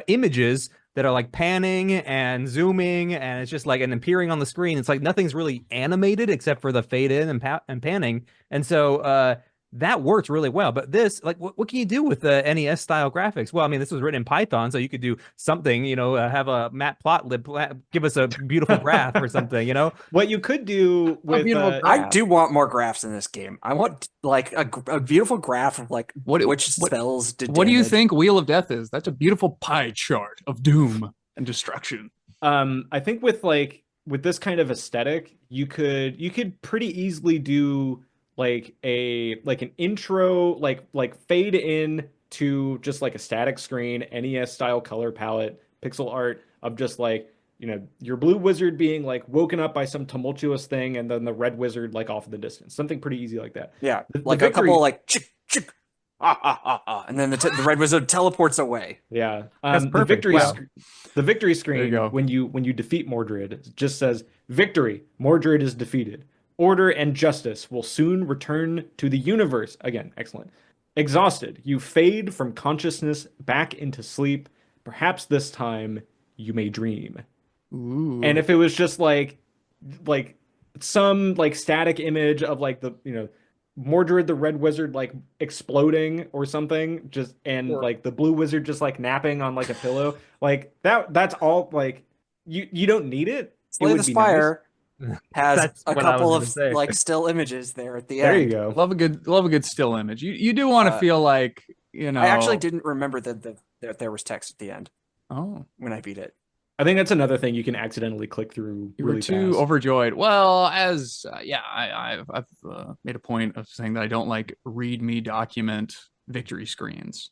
images that are like panning and zooming, and it's just like and appearing on the screen. It's like nothing's really animated except for the fade in and panning, and so that works really well. But this, like, what can you do with the NES style graphics? Well, I mean, this was written in Python, so you could do something, you know, have a matplotlib give us a beautiful graph or something, you know. What you could do with I do want more graphs in this game. I want like a beautiful graph of like which spells did What do you damage. think Wheel of Death is? That's a beautiful pie chart of doom and destruction. I think with this kind of aesthetic, you could pretty easily do like an intro, like fade in to just like a static screen, NES style color palette, pixel art of just like, you know, your blue wizard being like woken up by some tumultuous thing, and then the red wizard like off in the distance. Something pretty easy like that. Yeah, The like victory, a couple like chick chick, and then the red wizard teleports away. yeah. That's The perfect. victory Wow. the victory you screen go. when you defeat Mordred, it just says victory. Mordred is defeated. Order and justice will soon return to the universe. Again, excellent. Exhausted, you fade from consciousness back into sleep. Perhaps this time you may dream. Ooh. And if it was just like some like static image of like the, you know, Mordred the red wizard like exploding or something, just and like the blue wizard just like napping on like a pillow, like that's all. Like you don't need it. Slay the Spire has That's a what I was couple gonna of say. like still images there at the There end. you go. love a good still image. You do want to feel like, you know. I actually didn't remember that there was text at the end Oh, when I beat it. I think that's another thing you can accidentally click through you really were too fast. overjoyed. Well, as I've made a point of saying that I don't like README document victory screens.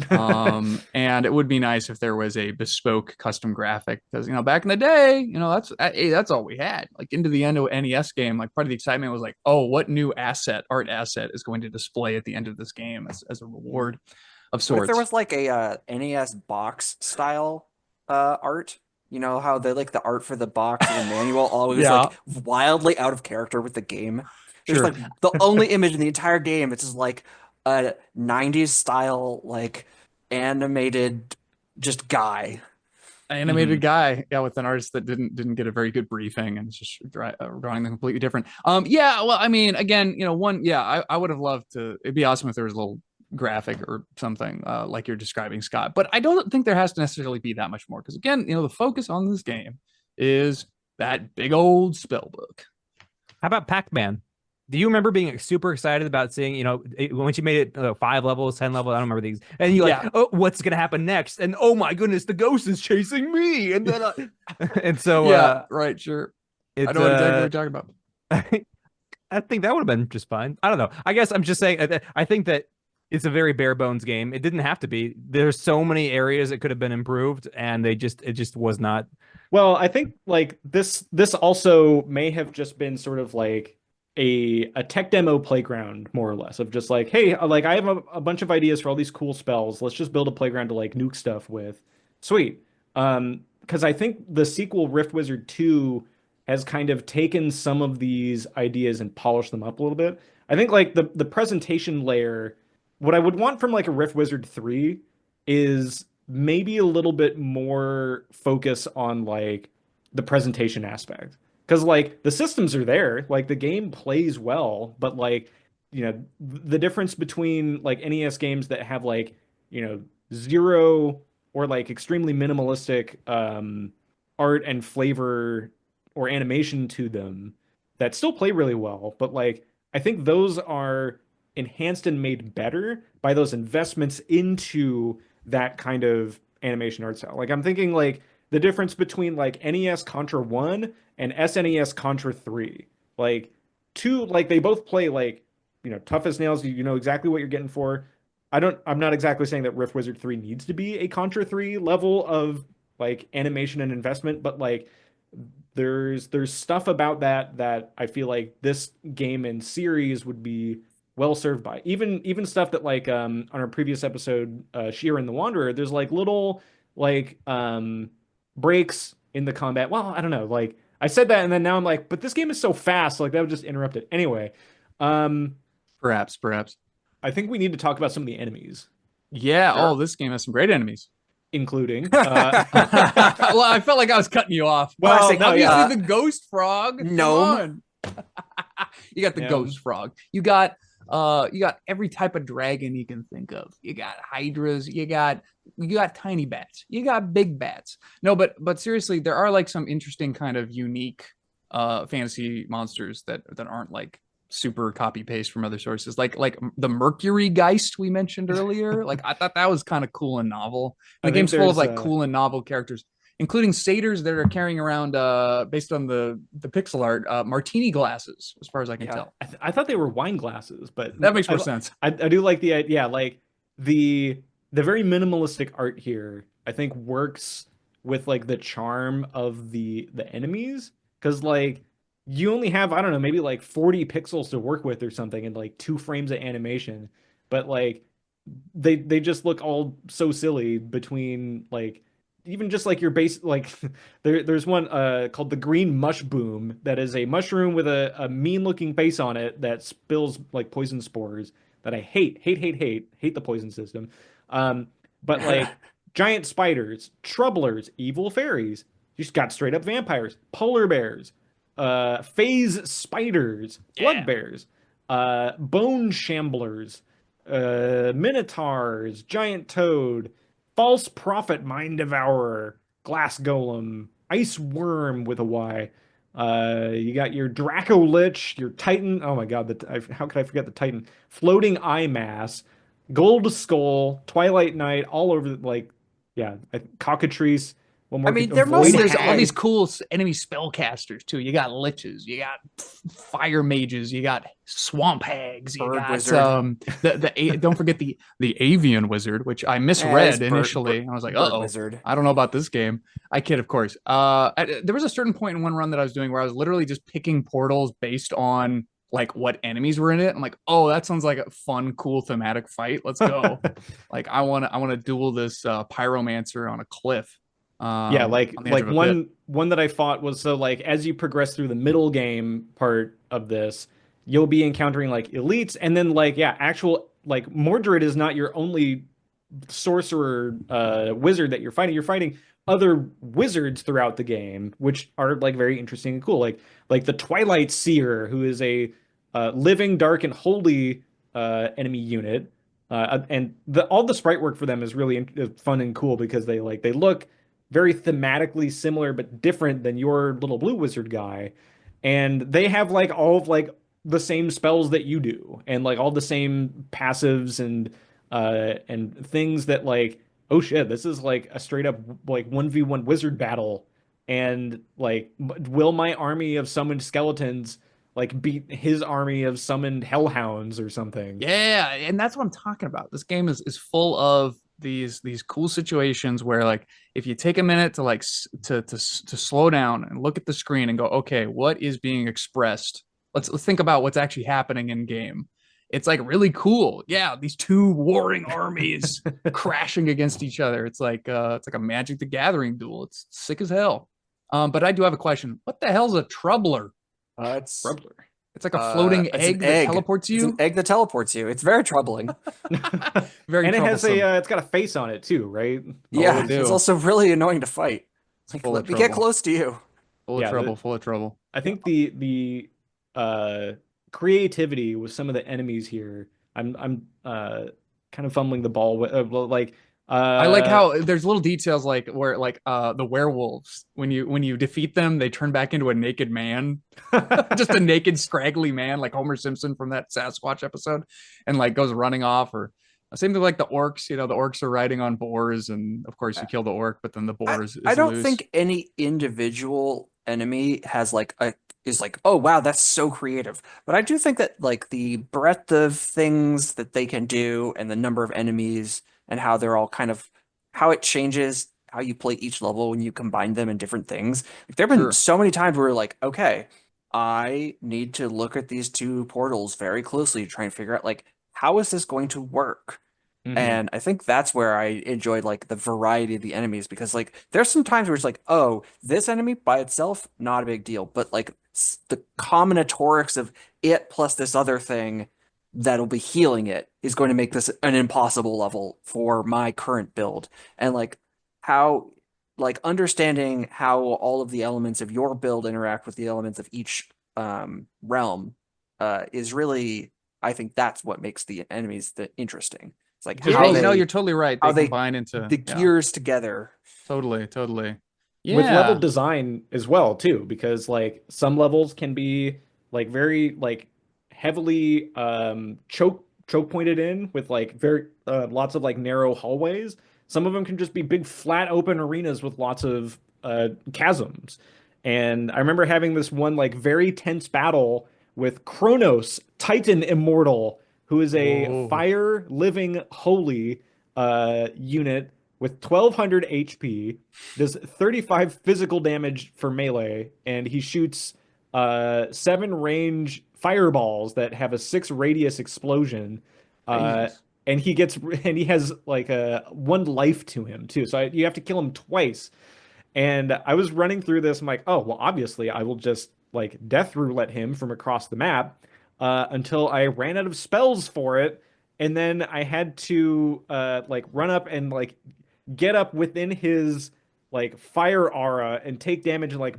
And it would be nice if there was a bespoke custom graphic, because, you know, back in the day, you know, that's all we had. Like into the end of an NES game, like part of the excitement was like, oh, what new art asset is going to display at the end of this game as a reward of What sorts. if there was like a NES box style art? You know how they like the art for the box and the manual always Yeah. like wildly out of character with the game. There's Sure. like the only image in the entire game. It's just like a 90s style like animated just guy. Animated guy, yeah, with an artist that didn't get a very good briefing and it's just drawing them completely different. Yeah, well, I mean, again, you know, I would have loved to. It'd be awesome if there was a little graphic or something like you're describing, Scott. But I don't think there has to necessarily be that much more, because again, you know, the focus on this game is that big old spell book. How about Pac-Man? Do you remember being super excited about seeing, you know, once you made it 5 levels, 10 levels, I don't remember these, and you're like, oh, what's gonna happen next? And oh my goodness, the ghost is chasing me, and then and so yeah, right, sure. I know exactly what you're talking about. I think that would have been just fine. I don't know. I guess I'm just saying. I think that it's a very bare bones game. It didn't have to be. There's so many areas that could have been improved, and it just was not. Well, I think like this also may have just been sort of like a tech demo playground, more or less, of just like, hey, like I have a bunch of ideas for all these cool spells. Let's just build a playground to like nuke stuff with. Sweet. Because I think the sequel Rift Wizard 2 has kind of taken some of these ideas and polished them up a little bit. I think like the presentation layer, what I would want from like a Rift Wizard 3 is maybe a little bit more focus on like the presentation aspect. Because like the systems are there, like the game plays well, but like, the difference between like NES games that have like, zero or like extremely minimalistic art and flavor or animation to them that still play really well, but like I think those are enhanced and made better by those investments into that kind of animation art style. Like I'm thinking like the difference between like NES Contra 1 and SNES Contra 3. Like two, like they both play like, tough as nails, you know exactly what you're getting for. I'm not exactly saying that Rift Wizard 3 needs to be a Contra 3 level of like animation and investment, but like there's stuff about that I feel like this game and series would be well served by. Even stuff that like on our previous episode, Sheer the Wanderer, there's like little like breaks in the combat. Well, I don't know. Like I said that and then now I'm like, but this game is so fast, like that would just interrupt it. Anyway, Perhaps. I think we need to talk about some of the enemies, Yeah. Sure. Oh, this game has some great enemies. including Well, I felt like I was cutting you off. Well, Obviously the ghost frog. Come Gnome. on. You got the Yeah. ghost frog. You got every type of dragon you can think of. You got hydras. You got tiny bats. You got big bats. No, but seriously, there are like some interesting kind of unique fantasy monsters that aren't like super copy paste from other sources, like the Mercury Geist we mentioned earlier. Like I thought that was kind of cool and novel. The game's full of like cool and novel characters, including satyrs that are carrying around, based on the pixel art, martini glasses, as far as I can tell. I thought they were wine glasses, but That makes more sense. I do like the idea, like the very minimalistic art here. I think works with like the charm of the enemies, because like you only have, I don't know, maybe like 40 pixels to work with or something, and like 2 frames of animation, but like they just look all so silly between like even just like your base like there's one called the green mush boom that is a mushroom with a mean looking face on it that spills like poison spores that I hate the poison system. But like giant spiders, troublers, evil fairies, you just got straight up vampires, polar bears, phase spiders, blood bears, bone shamblers, minotaurs, giant toad, false prophet, mind devourer, glass golem, ice worm with a Y. You got your Draco Lich, your Titan. Oh my God, how could I forget the Titan? Floating eye mass, gold skull, Twilight Knight, all over like, yeah, cockatrice. What more I mean, could- there must- Void There's Hag. all these cool enemy spellcasters too. You got liches, you got fire mages, you got swamp hags, you Bird got wizard. don't forget the avian wizard, which I it's misread initially. I was like, bird oh, wizard. I don't know about this game. I kid, of course. There was a certain point in one run that I was doing where I was literally just picking portals based on like what enemies were in it. I'm like, oh, that sounds like a fun, cool thematic fight. Let's go. Like I want to duel this pyromancer on a cliff. Yeah, like on the edge of a pit. one that I fought was, so like as you progress through the middle game part of this, you'll be encountering like elites, and then like actual like Mordred is not your only sorcerer wizard that you're fighting. You're fighting other wizards throughout the game, which are like very interesting and cool. Like the Twilight Seer, who is a living, dark, and holy enemy unit. And all the sprite work for them is really fun and cool because they look very thematically similar but different than your little blue wizard guy, and they have like all of like the same spells that you do, and like all the same passives and things that like, oh shit, this is like a straight up like 1v1 wizard battle, and like will my army of summoned skeletons like beat his army of summoned hellhounds or something? Yeah, and that's what I'm talking about. This game is full of these cool situations where like if you take a minute to slow down and look at the screen and go, okay, what is being expressed let's think about what's actually happening in game. It's like really cool. Yeah, these two warring armies crashing against each other. It's like a Magic the Gathering duel. It's sick as hell. But I do have a question. What the hell's a troubler? It's Rubbler. It's like a floating it's an egg that teleports It's an you. egg that teleports you. It's very troubling. Very And it has troublesome. it's got a face on it too, right? Yeah, they do. it's also really annoying to fight. Like, full of let me get trouble. close to you. Full of Yeah, trouble. Full of trouble. I think the creativity with some of the enemies here. I'm kind of fumbling the ball with like I like how there's little details like where like the werewolves when you defeat them they turn back into a naked man, just a naked scraggly man like Homer Simpson from that Sasquatch episode, and like goes running off. Or same thing like the orcs. You know, the orcs are riding on boars, and of course you kill the orc, but then the boar is I don't loose. think any individual enemy has like is like, oh wow, that's so creative. But I do think that like the breadth of things that they can do and the number of enemies and how they're all kind of how it changes how you play each level when you combine them in different things. Like, there have been Sure. so many times where we're like, okay, I need to look at these two portals very closely to try and figure out like how is this going to work? Mhm. And I think that's where I enjoyed like the variety of the enemies because like there's some times where it's like, oh, this enemy by itself, not a big deal. But like the combinatorics of it plus this other thing that'll be healing it is going to make this an impossible level for my current build. And like how like understanding how all of the elements of your build interact with the elements of each realm is really, I think that's what makes the enemies interesting. It's like Because how no, they you're totally right. how They they combine into the gears together. totally, totally. With level Yeah, design as well too, because like some levels can be like very like heavily choke pointed in with like very lots of like narrow hallways. Some of them can just be big flat open arenas with lots of chasms. And I remember having this one like very tense battle with Kronos, Titan Immortal, who is a Whoa. fire living holy unit with 1200 HP, does 35 physical damage for melee, and he shoots 7 range fireballs that have a 6 radius explosion. Uh, Jesus. and he has like a 1 life to him too. So you have to kill him twice. And I was running through this. I'm like, oh, well, obviously I will just like death roulette him from across the map until I ran out of spells for it. And then I had to like run up and like get up within his like fire aura and take damage and like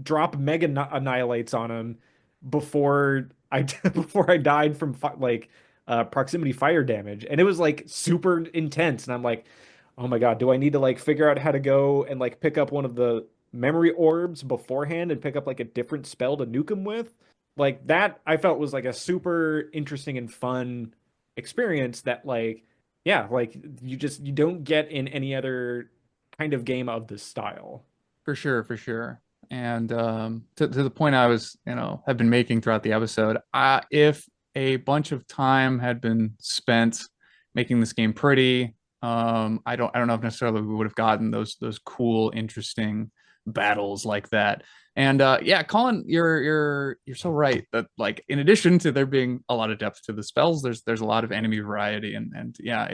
drop mega annihilates on him before I before I died from like proximity fire damage. And it was like super intense. And I'm like, oh my God, do I need to like figure out how to go and like pick up one of the memory orbs beforehand and pick up like a different spell to nuke him with? Like that I felt was like a super interesting and fun experience that like yeah, like you don't get in any other kind of game of this style. For sure, for sure. And to the point I was, have been making throughout the episode, if a bunch of time had been spent making this game pretty, I don't know if necessarily we would have gotten those cool, interesting battles like that. And yeah, Colin, you're so right that like in addition to there being a lot of depth to the spells, there's a lot of enemy variety, and yeah,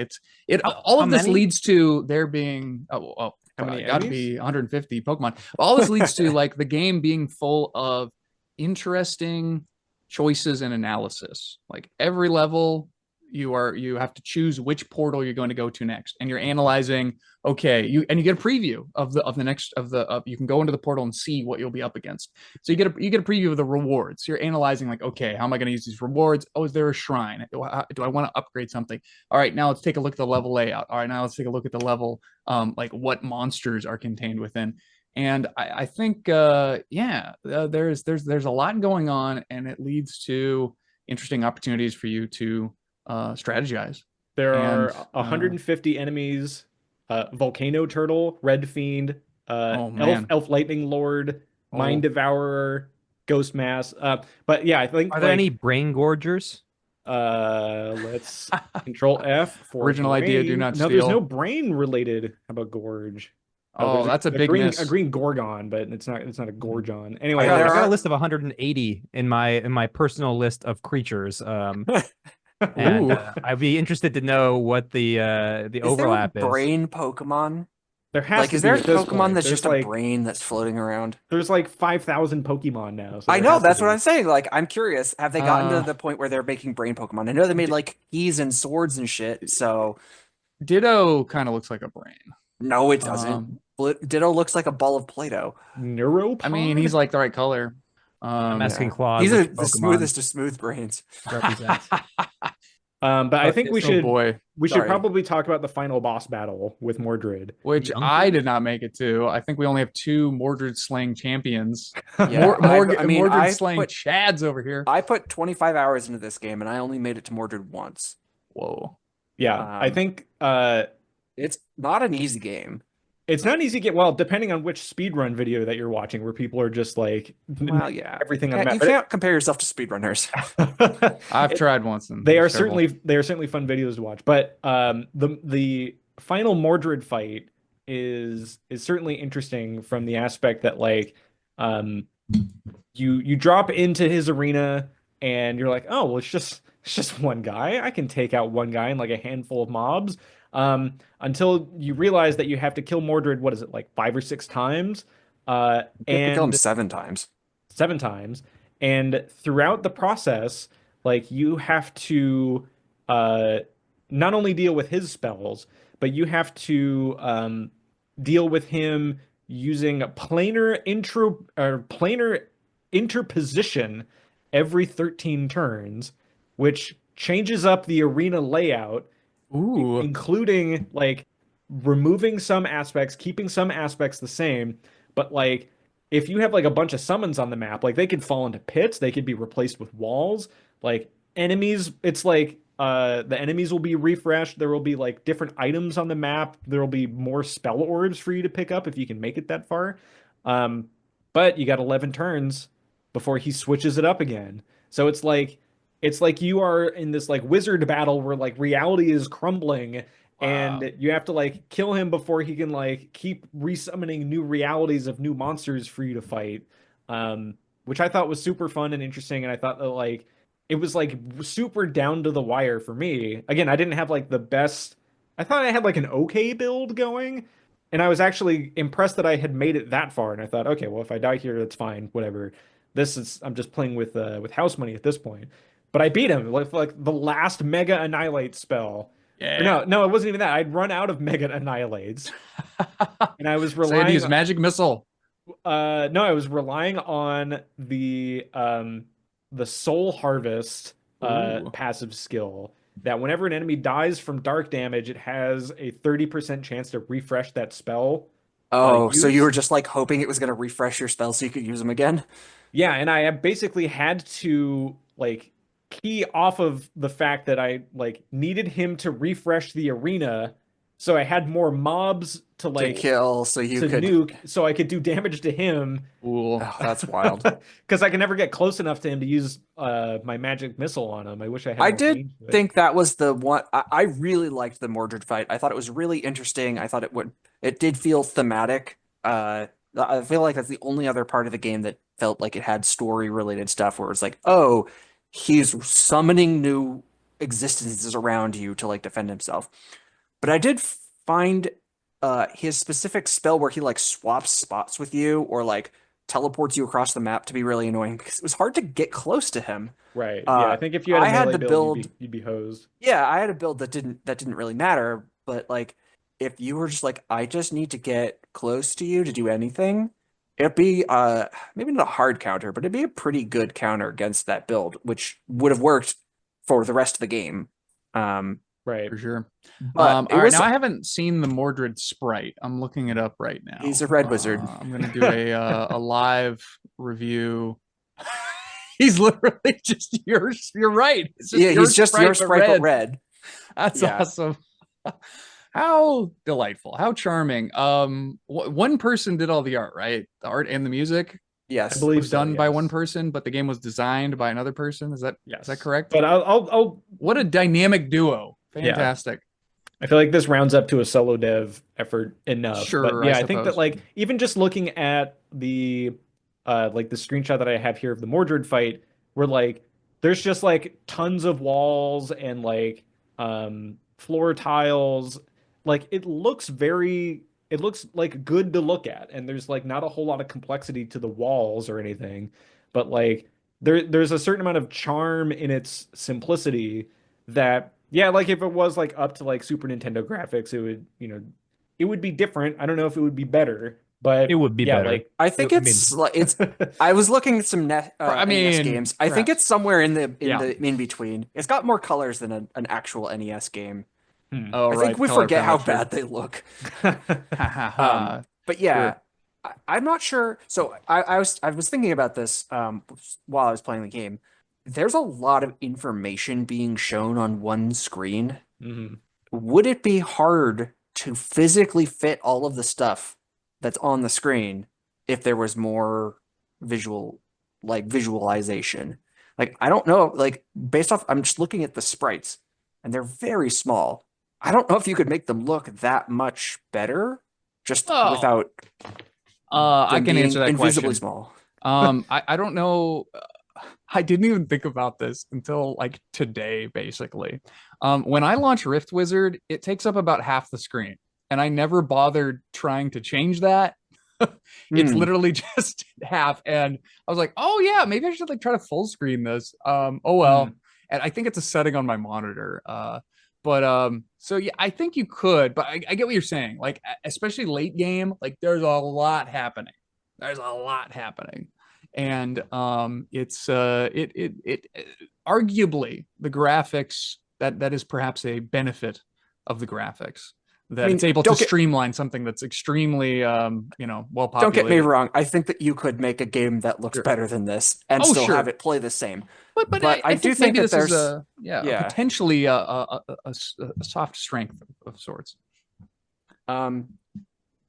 all How of this many? leads to there being How many got to enemies? be 150 Pokemon. All this leads to like the game being full of interesting choices and analysis. Like every level, you have to choose which portal you're going to go to next, and you're analyzing. Okay, you get a preview of the next you can go into the portal and see what you'll be up against. So you get a preview of the rewards. You're analyzing like, okay, how am I going to use these rewards? Oh, is there a shrine? Do I want to upgrade something? All right, now let's take a look at the level layout. All right, now let's take a look at the level, like what monsters are contained within. And I think, there's a lot going on, and it leads to interesting opportunities for you to strategize. There And are 150 enemies, Volcano Turtle, Red Fiend, oh man, Elf Lightning Lord, Mind oh, Devourer, Ghost Mass. But yeah, I think Are there like any brain gorgers? let's Control F for original idea, do brain. not No, there's no steal. brain related. How about Gorge? Oh, that's a big miss. A green Gorgon, but it's not a Gorgon. Anyway, I there got are- a list of 180 in my personal list of creatures. And Ooh. I'd be interested to know what the overlap is there a is. brain Pokemon? there has to Is be there a at this Pokemon point. that's There's just a like brain that's floating around? there's like 5,000 Pokemon now. So I there know, has to that's what be. I'm saying. Like, I'm curious. Have they gotten to Uh, the point where they're making brain Pokemon? I know they made like keys and swords and shit. So Ditto kind of looks like a brain. no, it doesn't. Um, Ditto looks like a ball of Play-Doh. Neuropod? I mean, he's like the right color. I'm asking Yeah. Claude. These which are the Pokemon smoothest of smooth brains. represents. But I think we Oh should boy, Sorry. probably talk about the final boss battle with Mordred. which Young I did not make it to. I think we only have 2 Mordred slaying champions. Yeah, I mean, Mordred I slaying put- Chads over here. I put 25 hours into this game and I only made it to Mordred once. Whoa. Yeah, I think It's not an easy game. it's not easy to get, well, depending on which speedrun video that you're watching, where people are just like Well, yeah. everything on the map. You But can't compare yourself to speedrunners. I've tried once and they it are was terrible. certainly fun videos to watch. But the final Mordred fight is certainly interesting from the aspect that like you drop into his arena and you're like, oh well, it's just one guy. I can take out one guy and like a handful of mobs. Until you realize that you have to kill Mordred, what is it, like 5 or 6 times? You have to kill him And 7 times. 7 times. And throughout the process, like you have to not only deal with his spells, but you have to deal with him using planar interposition every 13 turns, which changes up the arena layout, Ooh. including like removing some aspects, keeping some aspects the same. But like if you have like a bunch of summons on the map, like they could fall into pits, they could be replaced with walls. Like enemies, it's like the enemies will be refreshed. There will be like different items on the map. There will be more spell orbs for you to pick up if you can make it that far. But you got 11 turns before he switches it up again. So it's like you are in this like wizard battle where like reality is crumbling and you have to like kill him before he can like keep resummoning new realities of new monsters for you to fight. Which I thought was super fun and interesting, and I thought that like it was like super down to the wire for me. Again, I didn't have like the best. I thought I had like an okay build going, and I was actually impressed that I had made it that far. And I thought, okay, well, if I die here, that's fine, whatever. I'm just playing with house money at this point. But I beat him with like the last Mega Annihilate spell. Yeah. No, it wasn't even that. I'd run out of Mega Annihilates, and I was So you had relying. to use magic missile. No, I was relying on the Soul Harvest Ooh. passive skill. That whenever an enemy dies from dark damage, it has a 30% chance to refresh that spell. Oh, so you use. were just like hoping it was going to refresh your spell so you could use them again? Yeah, and I basically had to like key off of the fact that I like needed him to refresh the arena, so I had more mobs to like kill so you to could nuke, so I could do damage to him. Cool. Oh, that's wild. Because I can never get close enough to him to use my magic missile on him. I wish I had. I more did range to it. think that was the one. I really liked the Mordred fight. I thought it was really interesting. I thought it did feel thematic. I feel like that's the only other part of the game that felt like it had story related stuff where it's like, oh, he's summoning new existences around you to like defend himself. But I did find his specific spell where he like swaps spots with you or like teleports you across the map to be really annoying because it was hard to get close to him. Right. Yeah, I think if you had a I had melee to build, build- you'd be hosed. Yeah, I had a build that didn't really matter, but like if you were just like, I just need to get close to you to do anything, it'd be maybe not a hard counter, but it'd be a pretty good counter against that build, which would have worked for the rest of the game. Right. For sure. But All it right, was now I haven't seen the Mordred sprite. I'm looking it up right now. He's a red wizard. I'm gonna do a live review. He's literally just yours. You're right. It's yeah, he's just your but sprite but red. That's Yeah. awesome. How delightful. How charming. One person did all the art, right? The art and the music Yes. I believe was so, done by yes. one person, but the game was designed by another person. Is that Yes. correct? But I'll What a dynamic duo. Yeah. Fantastic. I feel like this rounds up to a solo dev effort enough. But Sure, I yeah, I think that suppose. like even just looking at the screenshot that I have here of the Mordred fight, where like there's just like tons of walls and like floor tiles. Like it looks like good to look at, and there's like not a whole lot of complexity to the walls or anything, but like there's a certain amount of charm in its simplicity that yeah, like if it was like up to like Super Nintendo graphics, it would, it would be different. I don't know if it would be better, It but would be yeah, better. like I think I mean, it's like it's. I was looking at some I NES mean, games. I think perhaps. it's somewhere in the Yeah. in between. It's got more colors than an actual NES game. hmm. Oh, I right. think we Color forget how palette, sure. bad they look. Ha ha ha. But yeah, Sure. I'm not sure. So I was thinking about this while I was playing the game. There's a lot of information being shown on one screen. hmm. Would it be hard to physically fit all of the stuff that's on the screen if there was more visual, like visualization? Like, I don't know, like based off, I'm just looking at the sprites and they're very small. I don't know if you could make them look that much better just Oh, without I them can answer being that invisibly question. small. I don't know. I didn't even think about this until like today, basically. When I launch Rift Wizard, it takes up about half the screen, and I never bothered trying to change that. It's Hmm. literally just half, and I was like, oh yeah, maybe I should like try to full screen this. Oh Hmm. well, and I think it's a setting on my monitor. But so yeah, I think you could, but I get what you're saying. Like especially late game, like there's a lot happening. There's a lot happening, and it's arguably the graphics that is perhaps a benefit of the graphics I that mean, it's able to streamline something that's extremely well don't get me populated. wrong. I think that you could make a game that looks Sure. better than this and Oh still have sure, it play the same. but But I I do think think maybe that this is there's, a yeah. potentially a soft strength of sorts. Um,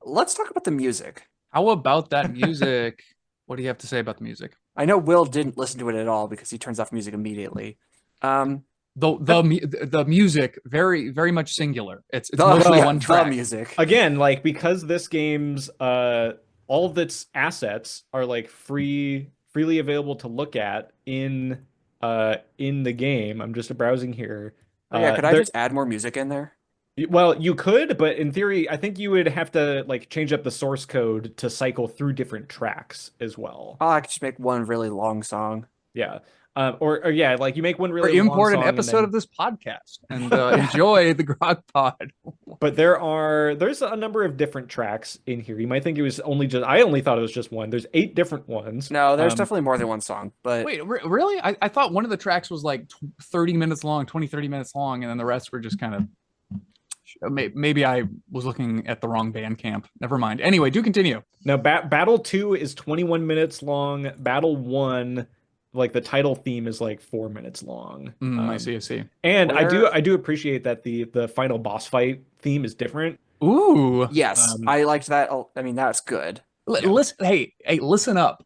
let's talk about the music. How about that music? What do you have to say about the music? I know Will didn't listen to it at all because he turns off music immediately. Um, The music very much singular. It's the mostly yeah, one the track. music. Again, like because this game's all of its assets are like freely available to look at in the game. I'm just browsing here. Oh yeah, could I There just add more music in there? well, you could, but in theory, I think you would have to like change up the source code to cycle through different tracks as well. Oh, I could just make one really long song. Yeah. Or yeah, like you make one Or really long import an song and episode then of this podcast and enjoy the Grog Pod. but there's a number of different tracks in here. You might think it was only just I only thought it was just one. There's 8 different ones. No, there's definitely more than one song, but Wait, really? I thought one of the tracks was like 30 minutes long, 30 minutes long, and then the rest were just kind of. Maybe I was looking at the wrong Bandcamp. Never mind. Anyway, do continue. No, Battle 2 is 21 minutes long. Battle 1, like the title theme is like 4 minutes long. I see. And Where- I do appreciate that the final boss fight theme is different. Ooh. yes, I liked that. I mean, that's good. Listen, hey, listen up,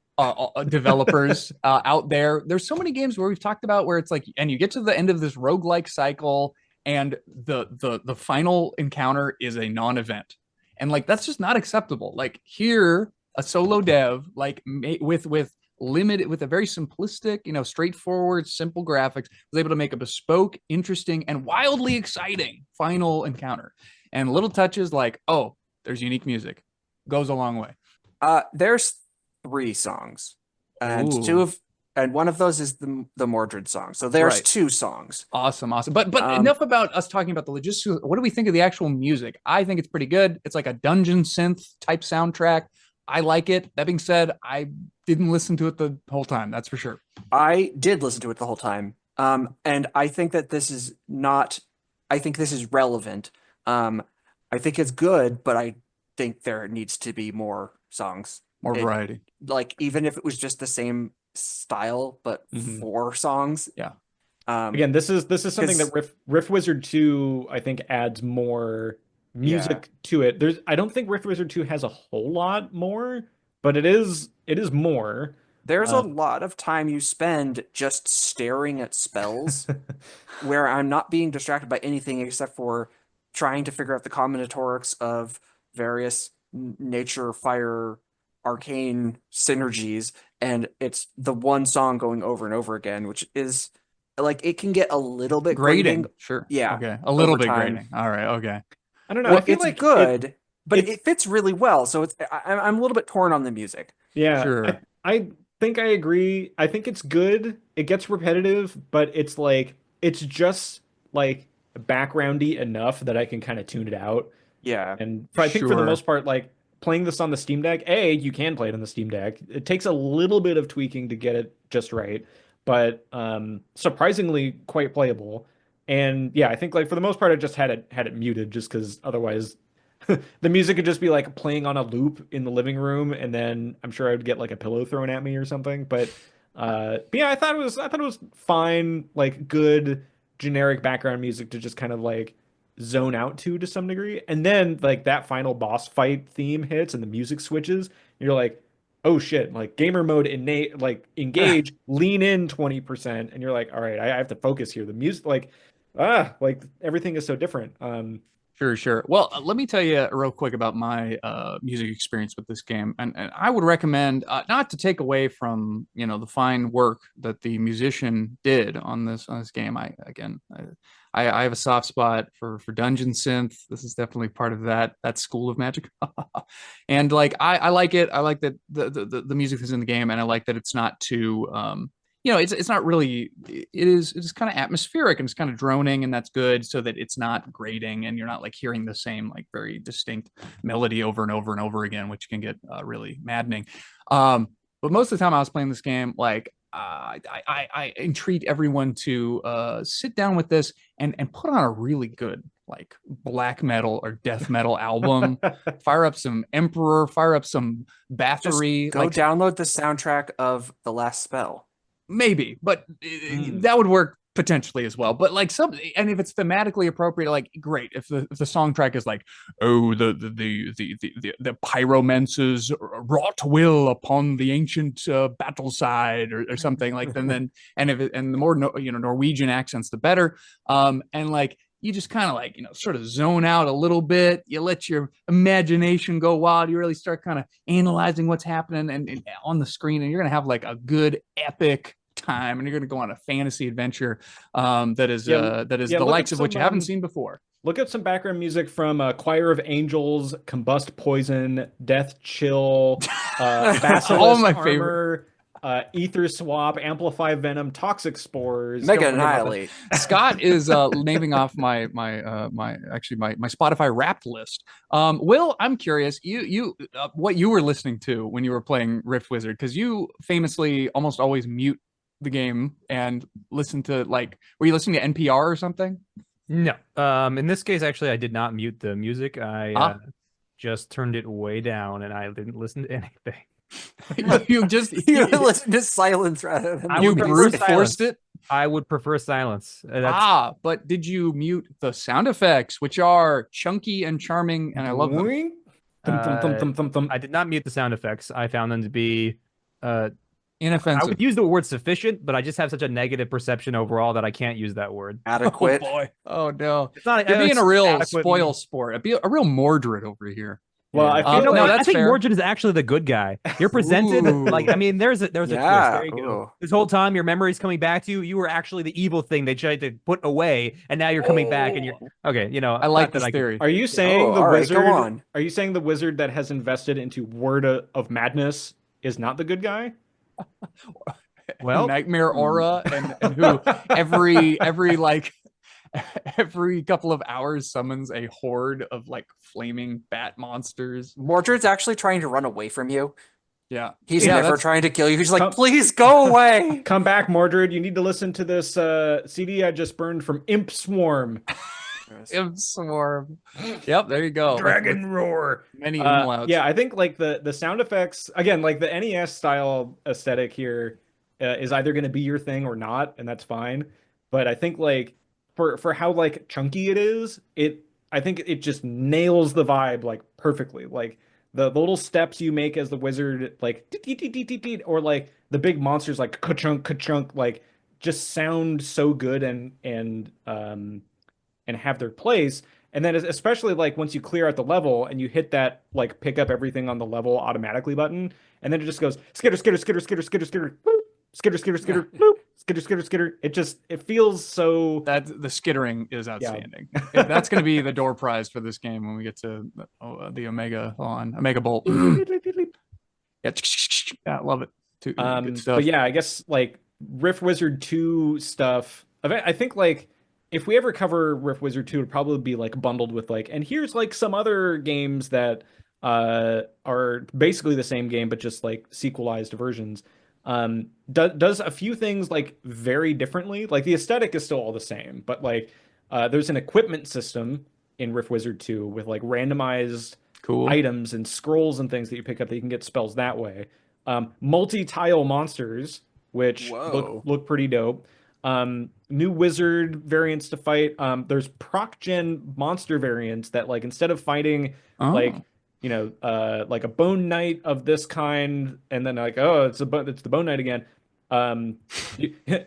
developers out there. There's so many games where we've talked about where it's like, and you get to the end of this roguelike cycle, and the final encounter is a non-event, and like that's just not acceptable. Like here, a solo dev, like with limited, with a very simplistic, straightforward, simple graphics, was able to make a bespoke, interesting, and wildly exciting final encounter. And little touches like, oh, there's unique music, goes a long way. There's 3 songs, and Ooh. one of those is the Mordred song. So there's Right. 2 songs. Awesome. But enough about us talking about the logistics. What do we think of the actual music? I think it's pretty good. It's like a dungeon synth type soundtrack. I like it. That being said, I didn't listen to it the whole time. That's for sure. I did listen to it the whole time. And I think that this is not. I think this is relevant. I think it's good, but I think there needs to be more songs. More It- variety. Like even if it was just the same style, but Mhm. 4 songs. Yeah. Again, this is something that 'Cause- Rift Wizard 2 I think adds more music to it. I don't think Rift Wizard 2 has a whole lot more, but it is more. There's a lot of time you spend just staring at spells where I'm not being distracted by anything except for trying to figure out the combinatorics of various nature, fire, arcane synergies, and it's the one song going over and over again, which is like it can get a little bit Grating. grating. Sure. Yeah. Okay. A little over bit time. grating. All right. Okay. I don't know. Well, I feel it's like good, but it's- it fits really well. So I'm a little bit torn on the music. Yeah, Sure. I think I agree. I think it's good. It gets repetitive, but it's like it's just like backgroundy enough that I can kind of tune it out. Yeah. And I think for the Sure. most part, like playing this on the Steam Deck, you can play it on the Steam Deck. It takes a little bit of tweaking to get it just right, but surprisingly quite playable. And yeah, I think like for the most part, I just had it muted just because otherwise the music could just be like playing on a loop in the living room, and then I'm sure I would get like a pillow thrown at me or something. But yeah, I thought it was fine, like good generic background music to just kind of like zone out to some degree. And then like that final boss fight theme hits and the music switches, and you're like, oh shit, like gamer mode innate, like engage, lean in 20%, and you're like, all right, I have to focus here. The music, like everything is so different. Sure. Well, let me tell you real quick about my music experience with this game, and I would recommend not to take away from the fine work that the musician did on this game. I have a soft spot for dungeon synth. This is definitely part of that school of magic, and like I like it. I like that the music that's in the game, and I like that it's not too it's not really, it's kind of atmospheric and it's kind of droning, and that's good so that it's not grating and you're not like hearing the same like very distinct melody over and over and over again, which can get really maddening. But most of the time I was playing this game, like I entreat everyone to sit down with this and put on a really good like black metal or death metal album. Fire up some Emperor, fire up some Bathory. Just go like download the soundtrack of The Last Spell. Maybe, but that would work potentially as well. But like and if it's thematically appropriate, like great. If the song track is like, oh, the pyromancer's wrought will upon the ancient battle side or something like, then and the more Norwegian accents, the better. And like you just kind of like sort of zone out a little bit. You let your imagination go wild. You really start kind of analyzing what's happening and on the screen, and you're gonna have like a good epic time, and you're gonna go on a fantasy adventure that is the likes of which you haven't seen before. Look up some background music from Choir of Angels, Combust Poison, Death Chill, Basilisk All my Armor, favorite. Ether Swap, Amplify Venom, Toxic Spores, Mega Annihilate. Scott is naming off my Spotify Wrapped list. Will, I'm curious, you what you were listening to when you were playing Rift Wizard, because you famously almost always mute the game and listen to were you listening to NPR or something? No. In this case, actually, I did not mute the music. I just turned it way down, and I didn't listen to anything. you listen to silence rather than you brute forced it. I would prefer silence. But did you mute the sound effects, which are chunky and charming, and I love them? I did not mute the sound effects. I found them to be inoffensive. I would use the word sufficient, but I just have such a negative perception overall that I can't use that word. Adequate. Oh boy. Oh no. It's not. You're being a real adequate. spoil sport. Be a real Mordred over here. Well, I feel I think Mordred is actually the good guy. You're presented there's a twist. There you go. This whole time your memory's coming back to you. You were actually the evil thing they tried to put away, and now you're coming back, and you're okay. I like this theory. Are you saying the wizard? Right, go on. Are you saying the wizard that has invested into Word of Madness is not the good guy? Well, Nightmare Aura and who every every couple of hours summons a horde of like flaming bat monsters. Mordred's actually trying to run away from you. Yeah. He's never trying to kill you. He's like, please go away. Come back, Mordred. You need to listen to this CD I just burned from Imp Swarm. Imp Swarm. Yep, there you go. Dragon Roar. Many umlauts. Yeah, I think like the sound effects, again, like the NES style aesthetic here is either going to be your thing or not, and that's fine. But I think like for how like chunky it is, I think it just nails the vibe like perfectly. Like the little steps you make as the wizard, like or like the big monsters like ka-chunk ka-chunk, like just sound so good and have their place. And then especially like once you clear out the level and you hit that like pick up everything on the level automatically button, and then it just goes skitter, skitter, skitter, skitter, skitter, skitter, boop, skitter, skitter, skitter, boop, skitter, skitter, skitter. It feels so. That the skittering is outstanding. Yeah. That's going to be the door prize for this game when we get to the Omega Bolt. Yeah, I love it. Good stuff. But yeah, I guess like Rift Wizard 2 stuff. I think like if we ever cover Rift Wizard 2, it'd probably be like bundled with like, and here's like some other games that are basically the same game but just like sequelized versions. Does a few things like very differently. Like the aesthetic is still all the same, but like there's an equipment system in Rift Wizard 2 with like randomized Cool. items and scrolls and things that you pick up that you can get spells that way. Multi-tile monsters, which look pretty dope. New wizard variants to fight. There's proc gen monster variants that like instead of fighting like like a bone knight of this kind, and then like it's the bone knight again.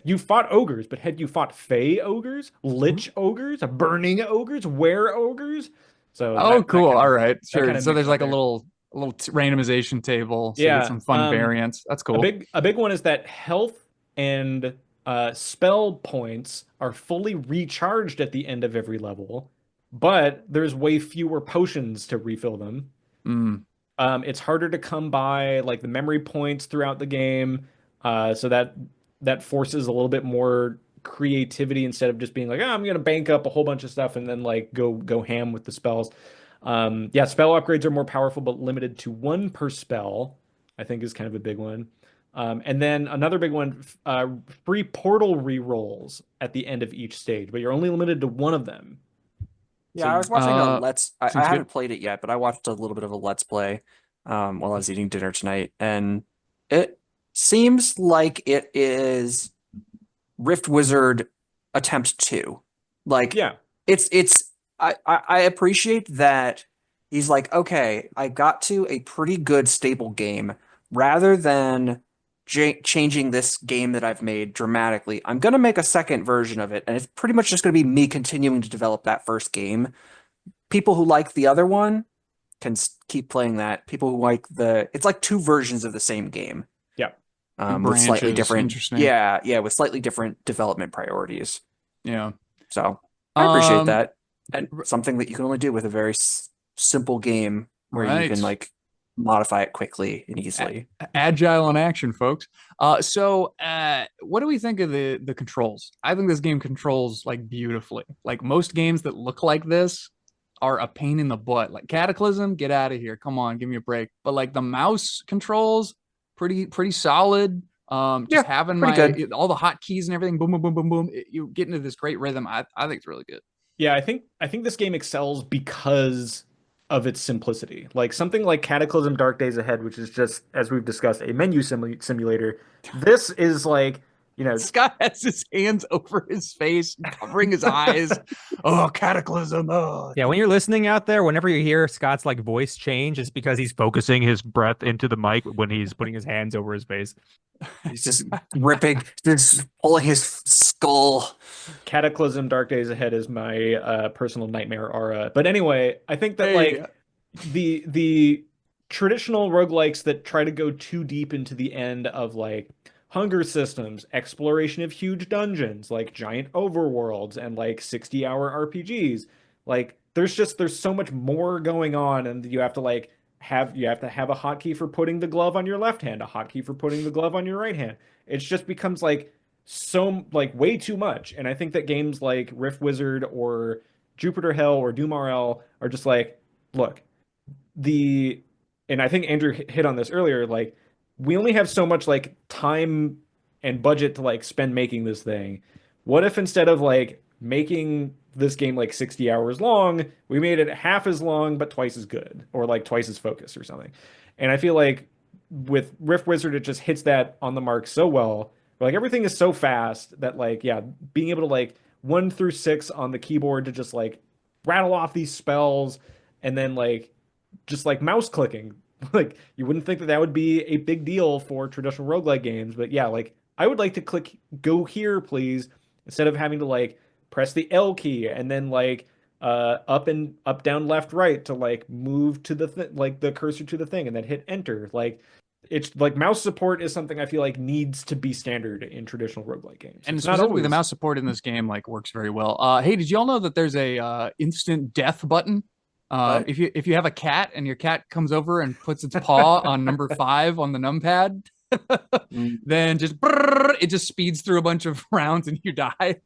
You fought ogres, but had you fought fey ogres, lich ogres, burning ogres, were ogres. So cool. All right, sure. That so there's like a little randomization table. So yeah, get some fun variants. That's cool. A big one is that health and spell points are fully recharged at the end of every level, but there's way fewer potions to refill them. It's harder to come by like the memory points throughout the game, so that forces a little bit more creativity instead of just being like, I'm gonna bank up a whole bunch of stuff and then like go ham with the spells. Yeah, spell upgrades are more powerful but limited to 1 per spell, I think is kind of a big one. And then another big one, free portal rerolls at the end of each stage, but you're only limited to 1 of them. Yeah, I was watching I haven't played it yet, but I watched a little bit of a Let's Play while I was eating dinner tonight, and it seems like it is Rift Wizard attempt 2. Like, yeah, I appreciate that he's like, okay, I got to a pretty good stable game rather than changing this game that I've made dramatically. I'm going to make a second version of it, and it's pretty much just going to be me continuing to develop that first game. People who like the other one can keep playing that. People who like it's like 2 versions of the same game. Yeah. With slightly different, with slightly different development priorities. Yeah. So I appreciate that. And something that you can only do with a very simple game where you can like modify it quickly and easily. Agile in action, folks. So what do we think of the controls? I think this game controls like beautifully. Like most games that look like this are a pain in the butt. Like Cataclysm, get out of here. Come on, give me a break. But like the mouse controls, pretty solid. Just having all the hotkeys and everything, boom, boom, boom, boom, boom. You get into this great rhythm. I think it's really good. Yeah, I think this game excels because of its simplicity. Like something like Cataclysm Dark Days Ahead, which is just, as we've discussed, a menu simulator. This is like, Scott has his hands over his face, covering his eyes. Oh, Cataclysm. Oh. Yeah, when you're listening out there, whenever you hear Scott's like voice change, it's because he's focusing his breath into the mic when he's putting his hands over his face. He's just ripping, just pulling his skull. Cataclysm Dark Days Ahead is my personal nightmare aura. But anyway, I think that like the traditional roguelikes that try to go too deep into the end of like hunger systems, exploration of huge dungeons, like giant overworlds and like 60-hour RPGs, like there's so much more going on, and you have to like have a hotkey for putting the glove on your left hand, a hotkey for putting the glove on your right hand. It just becomes like so like way too much. And I think that games like Rift Wizard or Jupiter Hell or Doom RL are just like, look, and I think Andrew hit on this earlier, like we only have so much like time and budget to like spend making this thing. What if instead of like making this game like 60 hours long, we made it half as long but twice as good, or like twice as focused or something? And I feel like with Rift Wizard, it just hits that on the mark so well. Like everything is so fast that like, yeah, being able to like 1 through 6 on the keyboard to just like rattle off these spells, and then like just like mouse clicking. Like you wouldn't think that would be a big deal for traditional roguelike games, but yeah, like I would like to click go here please, instead of having to like press the L key and then like up, down, left, right to like move to the cursor to the thing, and then hit enter. Like it's like mouse support is something I feel like needs to be standard in traditional roguelike games. And it's not specifically, always... the mouse support in this game like works very well. Hey, did you all know that there's a instant death button? If you have a cat and your cat comes over and puts its paw on number 5 on the numpad, then it just speeds through a bunch of rounds and you die.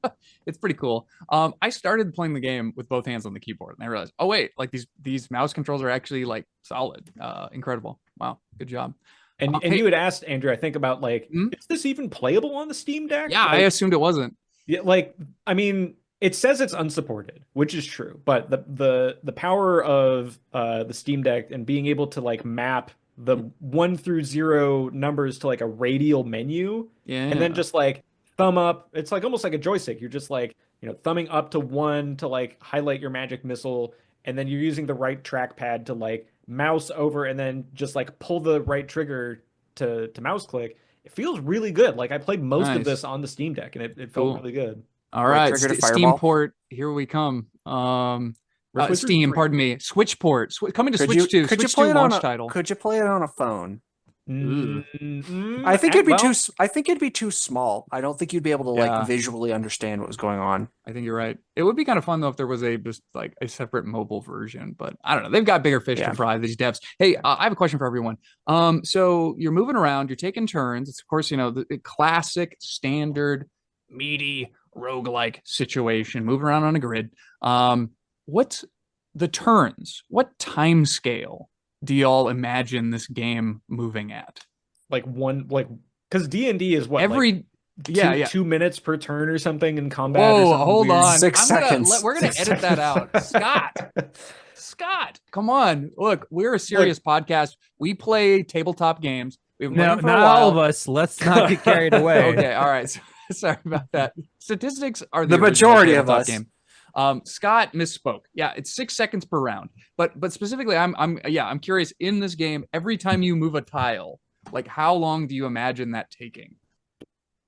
It's pretty cool. I started playing the game with both hands on the keyboard, and I realized, oh wait, like these mouse controls are actually like solid. Incredible. Wow, good job. And Hey, you had asked, Andrew, I think about like, is this even playable on the Steam Deck? Yeah, like, I assumed it wasn't. Yeah, like I mean, it says it's unsupported, which is true, but the power of the Steam Deck and being able to like map the 1 through 0 numbers to like a radial menu, and then just like thumb up, it's like almost like a joystick. You're just like, thumbing up to 1 to like highlight your magic missile, and then you're using the right trackpad to like mouse over and then just like pull the right trigger to mouse click. It feels really good. Like I played most of this on the Steam Deck, and it felt really good. All right, Steam port, here we come. Steam, pardon me, Switch port, coming to Switch 2. Could you play it on a title? Could you play it on a phone? I think it'd be too. I think it'd be too small. I don't think you'd be able to like visually understand what was going on. I think you're right. It would be kind of fun though if there was a separate mobile version, but I don't know. They've got bigger fish to fry, these devs. Hey, I have a question for everyone. So you're moving around, you're taking turns. It's of course the classic standard meaty roguelike situation, moving around on a grid. What's the turns? What time scale do y'all imagine this game moving at? Because D&D is what, every 2 minutes per turn or something in combat. Whoa, hold on. 6 seconds. We're gonna edit that out. Scott, come on. Look, we're a serious podcast. We play tabletop games. We've not all of us. Let's not get carried away. Okay, all right. Sorry about that. Statistics are the majority of us. Game. Scott misspoke. Yeah, it's 6 seconds per round. But specifically, I'm curious. In this game, every time you move a tile, like how long do you imagine that taking?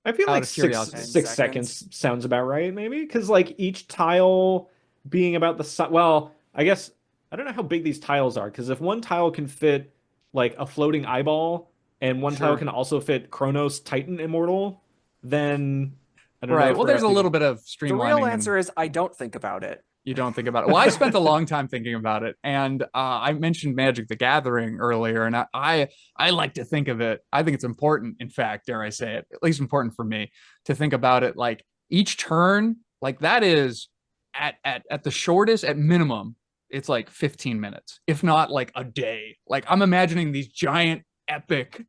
I feel like 6 seconds sounds about right, maybe, because like each tile being about the size. Well, I guess I don't know how big these tiles are, because if one tile can fit like a floating eyeball, and one tile can also fit Kronos Titan Immortal, then I don't know. Well, there's a little bit of streamlining. The real answer is I don't think about it. You don't think about it. Well, I spent a long time thinking about it, and I mentioned Magic the Gathering earlier, and I like to think of it. I think it's important, in fact, dare I say it, at least important for me, to think about it like each turn, like that is at the shortest, at minimum, it's like 15 minutes, if not like a day. Like I'm imagining these giant epic,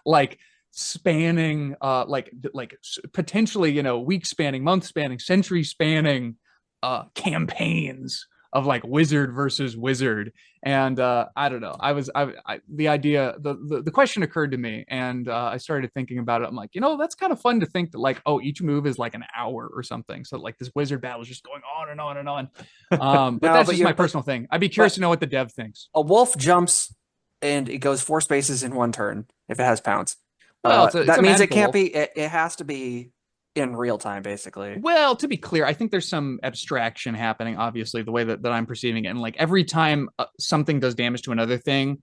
like spanning, like potentially, week spanning, month spanning, century spanning campaigns of like wizard versus wizard. And I don't know, the idea, the question occurred to me, and I started thinking about it. I'm like, that's kind of fun to think that like, oh, each move is like an hour or something, so like this wizard battle is just going on and on and on. But that's just my personal thing. I'd be curious to know what the dev thinks. A wolf jumps and it goes 4 spaces in 1 turn if it has pounce. Well, that means it can't be, it has to be in real time, basically. Well, to be clear, I think there's some abstraction happening, obviously, the way that I'm perceiving it. And like every time something does damage to another thing,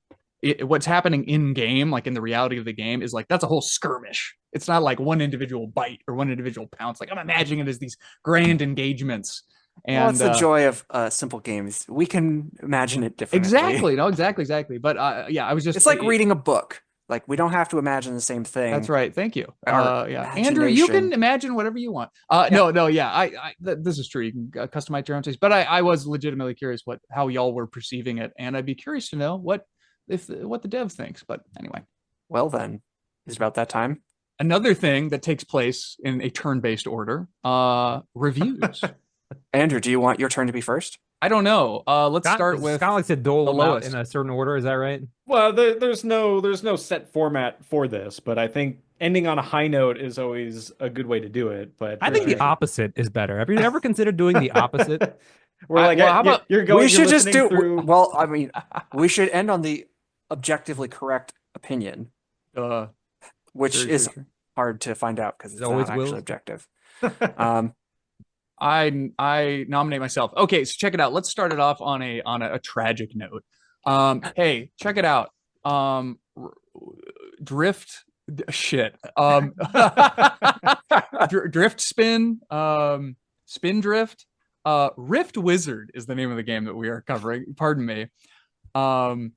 what's happening in game, like in the reality of the game, is like that's a whole skirmish. It's not like one individual bite or one individual pounce. Like I'm imagining it as these grand engagements. And well, it's the joy of simple games. We can imagine it differently. Exactly. No, exactly. But I was just... It's like reading a book. Like, we don't have to imagine the same thing. That's right. Thank you. Andrew, you can imagine whatever you want. This is true. You can customize your own taste. But I was legitimately curious how y'all were perceiving it, and I'd be curious to know what the dev thinks. But anyway. Well, then, it's about that time. Another thing that takes place in a turn-based order, reviews. Andrew, do you want your turn to be first? I don't know. Let's start with... Scott likes to dole them out in a certain order. Is that right? Well, there's no set format for this, but I think ending on a high note is always a good way to do it. But I think the opposite is better. Have you ever considered doing the opposite? We should just do... Through... Well, I mean, we should end on the objectively correct opinion, which is hard to find out because it's not actually objective. I nominate myself. Okay, so check it out. Let's start it off on a tragic note. Hey, check it out. Drift shit. Drift spin. Spin drift. Rift Wizard is the name of the game that we are covering. Pardon me. Um,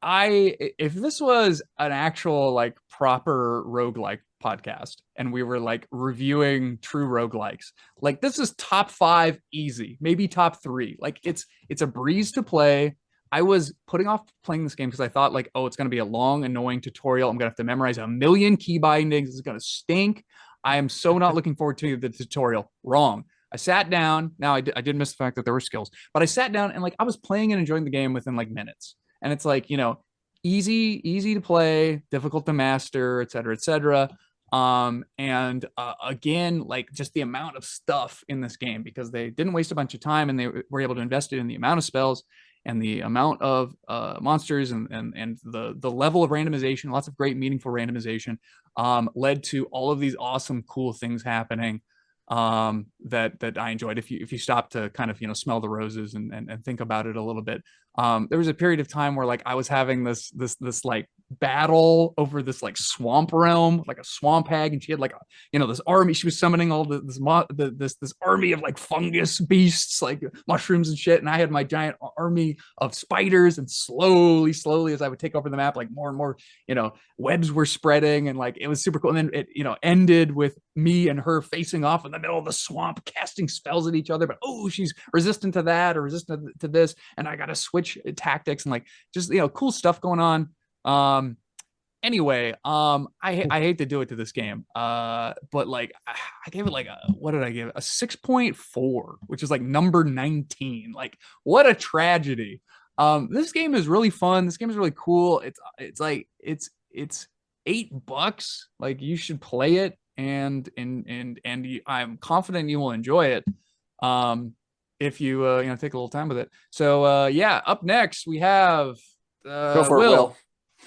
if this was an actual like proper roguelike podcast and we were like reviewing true roguelikes, like this is top 5 easy, maybe top 3. Like it's a breeze to play. I was putting off playing this game because I thought like, oh, it's going to be a long, annoying tutorial. I'm going to have to memorize a million key bindings. It's going to stink. I am so not looking forward to the tutorial. Wrong. I sat down. Now I did miss the fact that there were skills, but I sat down and like I was playing and enjoying the game within like minutes. And it's like, easy to play, difficult to master, et cetera, et cetera. And again, like just the amount of stuff in this game, because they didn't waste a bunch of time and they were able to invest it in the amount of spells and the amount of monsters and the level of randomization, lots of great meaningful randomization, led to all of these awesome, cool things happening that I enjoyed. If you stop to kind of smell the roses and think about it a little bit, there was a period of time where like I was having this like battle over this like swamp realm, like a swamp hag, and she had like this army. She was summoning all this army of like fungus beasts, like mushrooms and shit, and I had my giant army of spiders. And slowly as I would take over the map, like more and more webs were spreading, and like it was super cool. And then it ended with me and her facing off in the middle of the swamp, casting spells at each other. But oh, she's resistant to that or resistant to this, and I gotta switch tactics and like just cool stuff going on. Anyway, I hate to do it to this game, but like I gave it like what did I give it? A 6.4, which is like number 19. Like what a tragedy. This game is really fun. This game is really cool. It's like it's $8. Like you should play it, and I'm confident you will enjoy it. If you take a little time with it. So yeah, up next we have Go for Will. it, Will.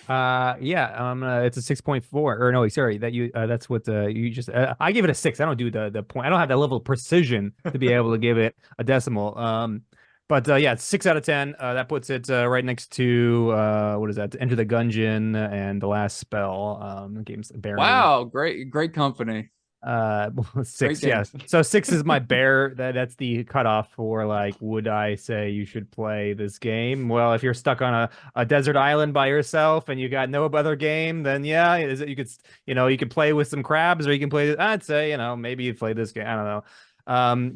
Yeah, it's a 6.4, or no, sorry, that's what you just I gave it a 6. I don't do the point. I don't have that level of precision to be able to give it a decimal. But yeah, it's 6 out of 10. That puts it right next to what is that? Enter the Gungeon and the last spell. Game's Baron. Wow, great company. 6, yeah. So 6 is my bear. That's the cutoff for like, would I say you should play this game? Well, if you're stuck on a desert island by yourself and you got no other game, then yeah, you could play with some crabs, or you can play. I'd say maybe you play this game. I don't know.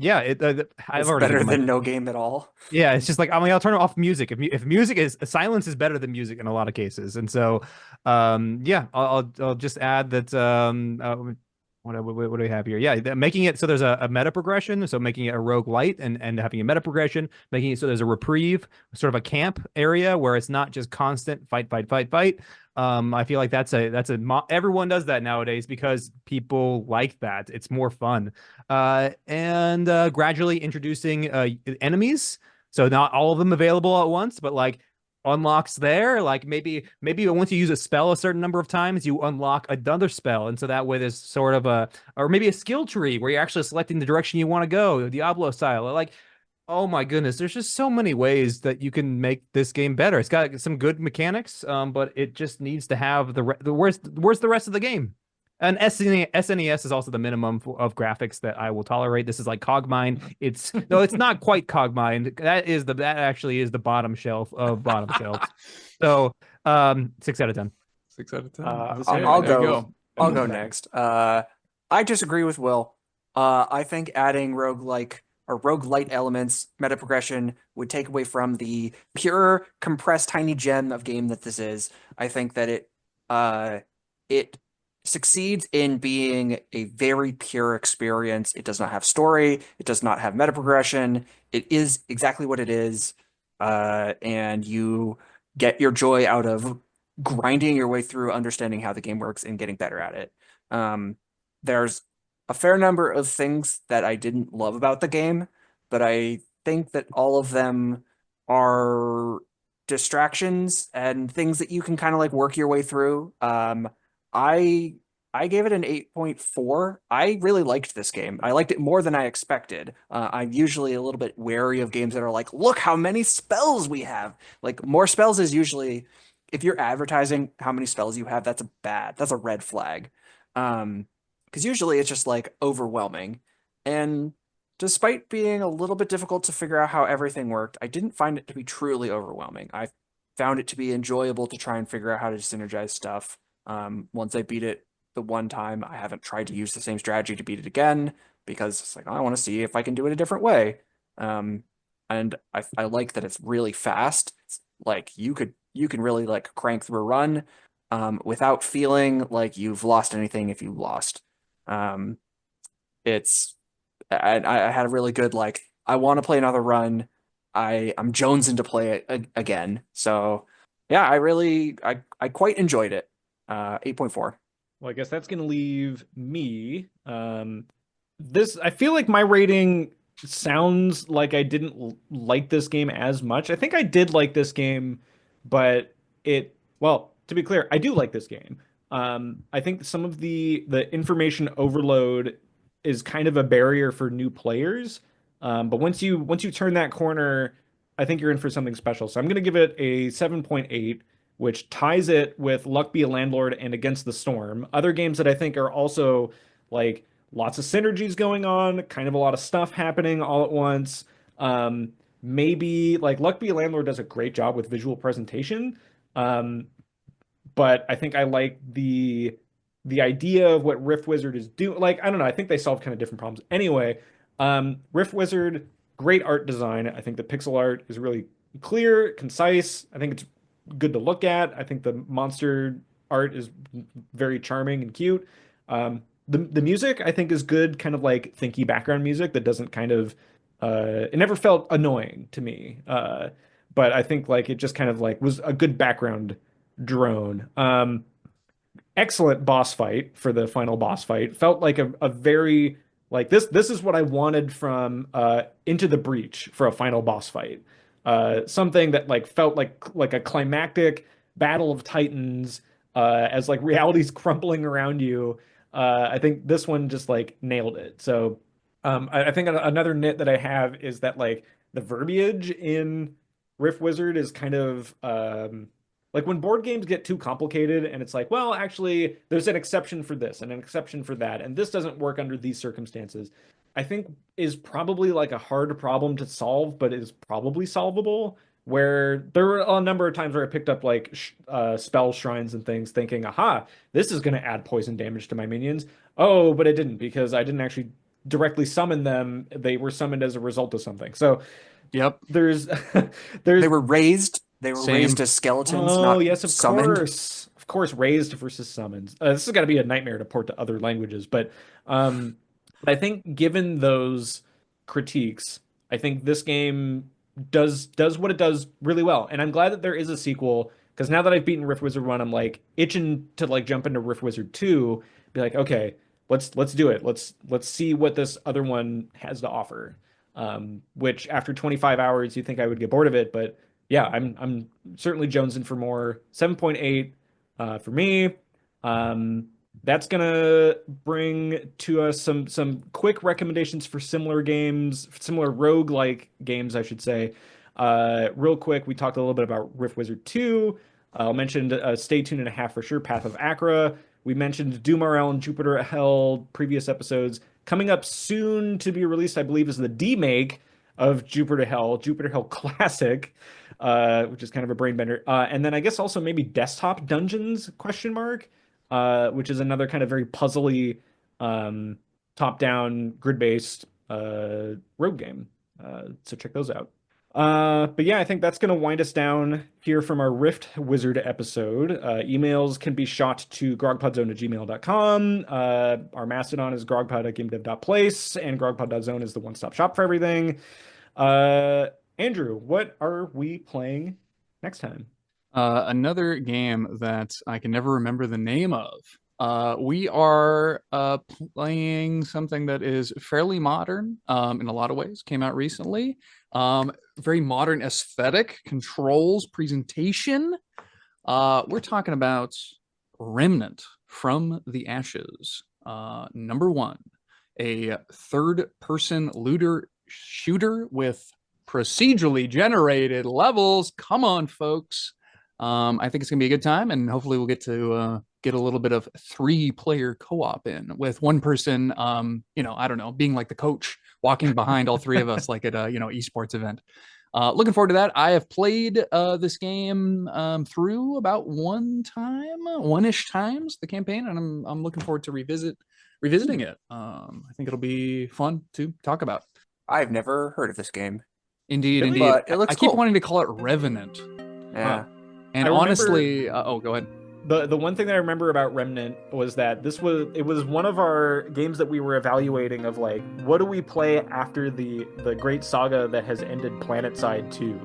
Yeah, It's better than no game at all. Yeah, it's just like I'll turn off music. If music is silence is better than music in a lot of cases, and so yeah, I'll just add that what do we have here? Yeah, making it so there's a meta progression, so making it a roguelite and having a meta progression, making it so there's a reprieve, sort of a camp area where it's not just constant fight. I feel like everyone does that nowadays because people like that. It's more fun. And gradually introducing enemies. So not all of them available at once, but like unlocks there. Like maybe once you use a spell a certain number of times, you unlock another spell. And so that way there's sort of or maybe a skill tree where you're actually selecting the direction you want to go, Diablo style. Like, oh my goodness, there's just so many ways that you can make this game better. It's got some good mechanics, but it just needs to have where's the rest of the game? And SNES is also the minimum of graphics that I will tolerate. This is like Cogmine. It's not quite Cogmine. That actually is the bottom shelf of bottom shelves. So 6 out of 10. 6 out of 10. I'll go next. I disagree with Will. I think adding roguelike or roguelite elements, meta progression, would take away from the pure, compressed, tiny gem of game that this is. I think that it succeeds in being a very pure experience. It does not have story. It does not have meta progression. It is exactly what it is. And you get your joy out of grinding your way through, understanding how the game works, and getting better at it. There's a fair number of things that I didn't love about the game, but I think that all of them are distractions and things that you can kind of like work your way through. I I gave it an 8.4. I really liked this game. I liked it more than I expected. I'm usually a little bit wary of games that are like, look how many spells we have. Like, more spells is usually, if you're advertising how many spells you have, that's a red flag. Because usually it's just like overwhelming. And despite being a little bit difficult to figure out how everything worked, I didn't find it to be truly overwhelming. I found it to be enjoyable to try and figure out how to synergize stuff. Once I beat it the one time, I haven't tried to use the same strategy to beat it again because it's like, I want to see if I can do it a different way. And I like that it's really fast. It's like you can really like crank through a run without feeling like you've lost anything if you lost. It's I had a really good like I want to play another run. I'm jonesing to play it again. So yeah, I quite enjoyed it. 8.4. Well, I guess that's going to leave me. This I feel like my rating sounds like I didn't like this game as much. I think I did like this game, but well, to be clear, I do like this game. I think some of the information overload is kind of a barrier for new players. But once you turn that corner, I think you're in for something special. So I'm going to give it a 7.8, which ties it with Luck Be a Landlord and Against the Storm. Other games that I think are also like lots of synergies going on, kind of a lot of stuff happening all at once. Maybe like Luck Be a Landlord does a great job with visual presentation. But I think I like the idea of what Rift Wizard is doing. Like, I don't know, I think they solve kind of different problems. Anyway, Rift Wizard, great art design. I think the pixel art is really clear, concise. I think it's good to look at. I think the monster art is very charming and cute. The music I think is good, kind of like thinky background music that doesn't kind of it never felt annoying to me. But I think like it just kind of like was a good background drone. Excellent boss fight for the final boss fight. Felt like a very like this is what I wanted from Into the Breach for a final boss fight. Something that like felt like a climactic battle of titans as like reality's crumbling around you. I think this one just like nailed it. So I think another nit that I have is that like the verbiage in Rift Wizard is kind of like when board games get too complicated and it's like, well, actually, there's an exception for this and an exception for that, and this doesn't work under these circumstances. I think is probably like a hard problem to solve, but is probably solvable. Where there were a number of times where I picked up like spell shrines and things, thinking, "Aha, this is going to add poison damage to my minions." Oh, but it didn't because I didn't actually directly summon them. They were summoned as a result of something. So, Yep. there's They were raised. They were Same. raised as skeletons, Oh, not yes, of summoned. course. Of course, raised versus summons. This has got to be a nightmare to port to other languages. But I think given those critiques, I think this game does what it does really well. And I'm glad that there is a sequel because now that I've beaten Rift Wizard 1, I'm like itching to like jump into Rift Wizard 2, be like, okay, let's do it. Let's see what this other one has to offer. Which after 25 hours, you think I would get bored of it, but yeah, I'm certainly jonesing for more. 7.8 for me. That's gonna bring to us some quick recommendations for similar games, similar roguelike games, I should say. Real quick, we talked a little bit about Rift Wizard 2. I'll mention Stay Tuned and a Half for sure, Path of Acra. We mentioned Doom RL and Jupiter Hell previous episodes. Coming up soon to be released, I believe, is the demake of Jupiter Hell Classic, which is kind of a brain bender. And then I guess also maybe Desktop Dungeons question mark, which is another kind of very puzzly top-down grid-based rogue game. So check those out. But yeah, I think that's going to wind us down here from our Rift Wizard episode. Emails can be shot to grogpodzone@gmail.com. Our Mastodon is grogpod@gamedev.place, and grogpod.zone is the one-stop shop for everything. Andrew, what are we playing next time? Another game that I can never remember the name of. We are playing something that is fairly modern in a lot of ways. Came out recently. Very modern aesthetic, controls, presentation. We're talking about Remnant from the ashes. Number 1, a third-person looter shooter with procedurally generated levels. Come on, folks. I think it's gonna be a good time, and hopefully we'll get to get a little bit of 3-player co-op in with one person, I don't know, being like the coach, walking behind all 3 of us like at a esports event. Looking forward to that. I have played this game through about one-ish times, the campaign, and I'm looking forward to revisiting it. I think it'll be fun to talk about. I've never heard of this game. Indeed, Really? indeed. But it looks I keep cool. wanting to call it Revenant. Yeah. And I remember- honestly, oh, go ahead. The one thing that I remember about Remnant was that it was one of our games that we were evaluating of like, what do we play after the great saga that has ended PlanetSide 2?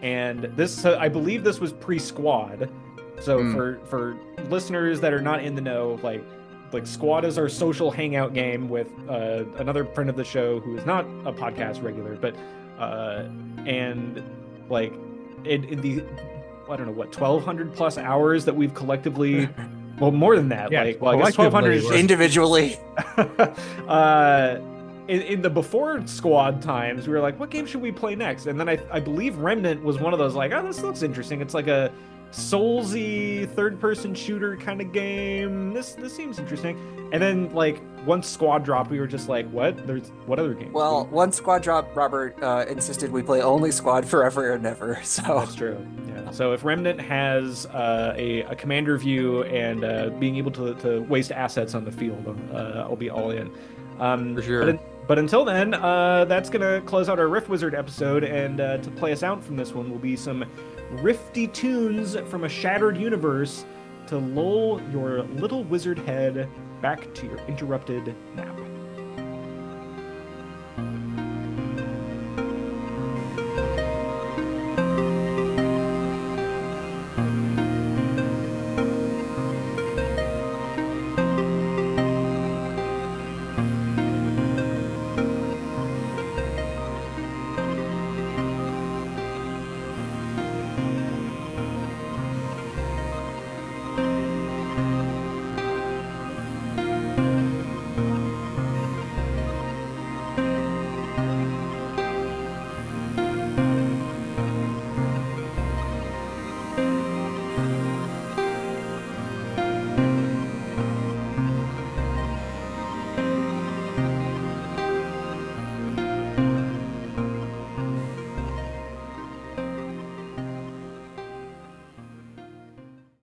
And this, I believe this was pre-Squad. So for listeners that are not in the know, like Squad is our social hangout game with another friend of the show who is not a podcast regular, but and like in the, I don't know what, 1,200 plus hours that we've collectively, well, more than that. Yeah, I guess 1,200 is just, Individually. in the before Squad times, we were like, what game should we play next? And then I believe Remnant was one of those, like, oh, this looks interesting. It's like a Soulsy third-person shooter kind of game. This seems interesting. And then, like, once Squad dropped, we were just like, what other games? Well, once Squad dropped, Robert insisted we play only Squad forever and ever. So that's true. Yeah. So if Remnant has a commander view and being able to waste assets on the field, I'll be all in. For sure. But until then, that's going to close out our Rift Wizard episode, and to play us out from this one will be some rifty tunes from a shattered universe to lull your little wizard head back to your interrupted now.